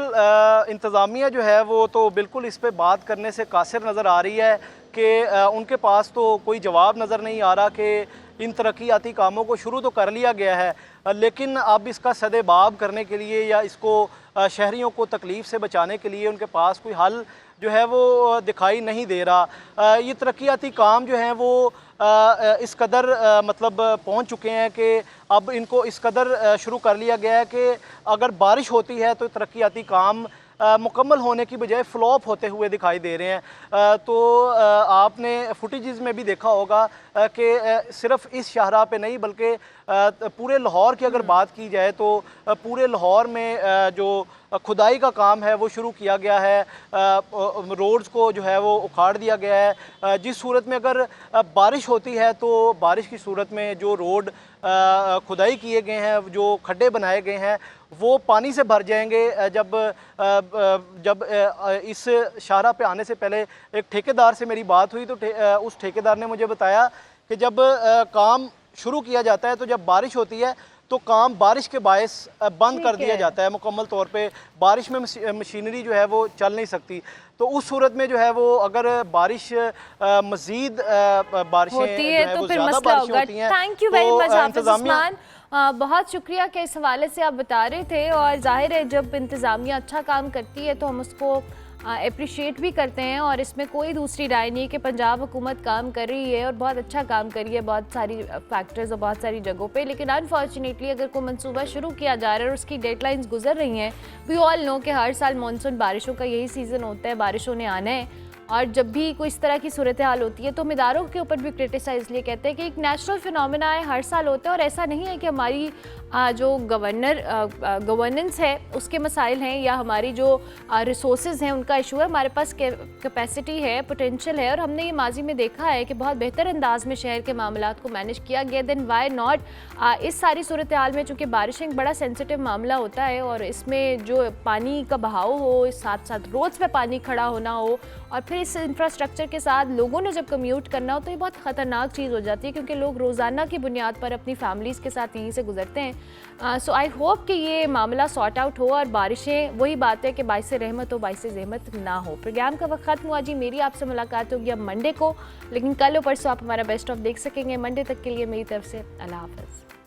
इंतज़ामिया जो है वो तो बिल्कुल इस पे बात करने से कासिर नज़र आ रही है कि उनके पास तो कोई जवाब नज़र नहीं आ रहा कि इन तरक्याती कामों को शुरू तो कर लिया गया है, लेकिन अब इसका सदेबाब करने के लिए या इसको शहरियों को तकलीफ़ से बचाने के लिए उनके पास कोई हल जो है वो दिखाई नहीं दे रहा। ये तरक्याती काम जो हैं वो इस कदर मतलब पहुंच चुके हैं कि अब इनको इस कदर शुरू कर लिया गया है कि अगर बारिश होती है तो तरक्याती काम मुकम्मल होने की बजाय फ्लॉप होते हुए दिखाई दे रहे हैं। तो आपने फुटेजेस में भी देखा होगा कि सिर्फ इस शाहराह पे नहीं बल्कि पूरे लाहौर की अगर बात की जाए तो पूरे लाहौर में जो खुदाई का काम है वो शुरू किया गया है, रोड्स को जो है वो उखाड़ दिया गया है। जिस सूरत में अगर बारिश होती है तो बारिश की सूरत में जो रोड खुदाई किए गए हैं, जो खड्डे बनाए गए हैं, वो पानी से भर जाएंगे। जब इस शाहराह पे आने से पहले एक ठेकेदार से मेरी बात हुई तो उस ठेकेदार ने मुझे बताया कि जब काम शुरू किया जाता है तो जब बारिश होती है तो काम बारिश के बायस बंद कर दिया जाता है मुकम्मल तौर पे। बारिश में मशीनरी जो है वो चल नहीं सकती। तो उस सूरत में जो है वो अगर बारिश मज़ीद बारिशें होती है तो फिर मसला होगा। थैंक यू वेरी मच हाफिज उस्मान, बहुत शुक्रिया कि इस हवाले से आप बता रहे थे। और जाहिर है जब इंतज़ामिया अच्छा काम करती है तो हम उसको अप्रिशिएट भी करते हैं, और इसमें कोई दूसरी राय नहीं है कि पंजाब हुकूमत काम कर रही है और बहुत अच्छा काम कर रही है बहुत सारी फैक्टर्स और बहुत सारी जगहों पे। लेकिन अनफॉर्चुनेटली अगर कोई मंसूबा शुरू किया जा रहा है और उसकी डेडलाइंस गुजर रही हैं, वी ऑल नो कि हर साल मानसून बारिशों का यही सीज़न होता है, बारिशों ने आना है। और जब भी कोई इस तरह की सूरत हाल होती है तो हम इदारों के ऊपर भी क्रिटिसाइज इसलिए कहते हैं कि एक नेचुरल फिनोमेना है, हर साल होता है। और ऐसा नहीं है कि हमारी जो गवर्नेंस है उसके मसाइल हैं या हमारी जो रिसोर्सेज हैं उनका इशू है। हमारे पास कैपेसिटी है, पोटेंशियल है, और हमने ये माजी में देखा है कि बहुत बेहतर अंदाज में शहर के मामलात को मैनेज किया गया। देन वाई नॉट इस सारी सूरत हाल में, चूँकि बारिश एक बड़ा सेंसिटिव मामला होता है और इसमें जो पानी का बहाव हो, साथ साथ रोड्स पे पानी खड़ा होना हो, और फिर इस इंफ्रास्ट्रक्चर के साथ लोगों ने जब कम्यूट करना हो तो ये बहुत ख़तरनाक चीज़ हो जाती है, क्योंकि लोग रोज़ाना की बुनियाद पर अपनी फैमिलीज़ के साथ यहीं से गुजरते हैं। सो आई होप कि ये मामला सॉर्ट आउट हो और बारिशें, वही बात है कि बाइस रहमत हो, बाइस ज़हमत ना हो। प्रोग्राम का वक्त ख़त्म हुआ जी। मेरी आपसे मुलाकात होगी अब मंडे को, लेकिन कल और परसों आप हमारा बेस्ट ऑफ देख सकेंगे। मंडे तक के लिए मेरी तरफ से अल्लाह हाफ़िज़।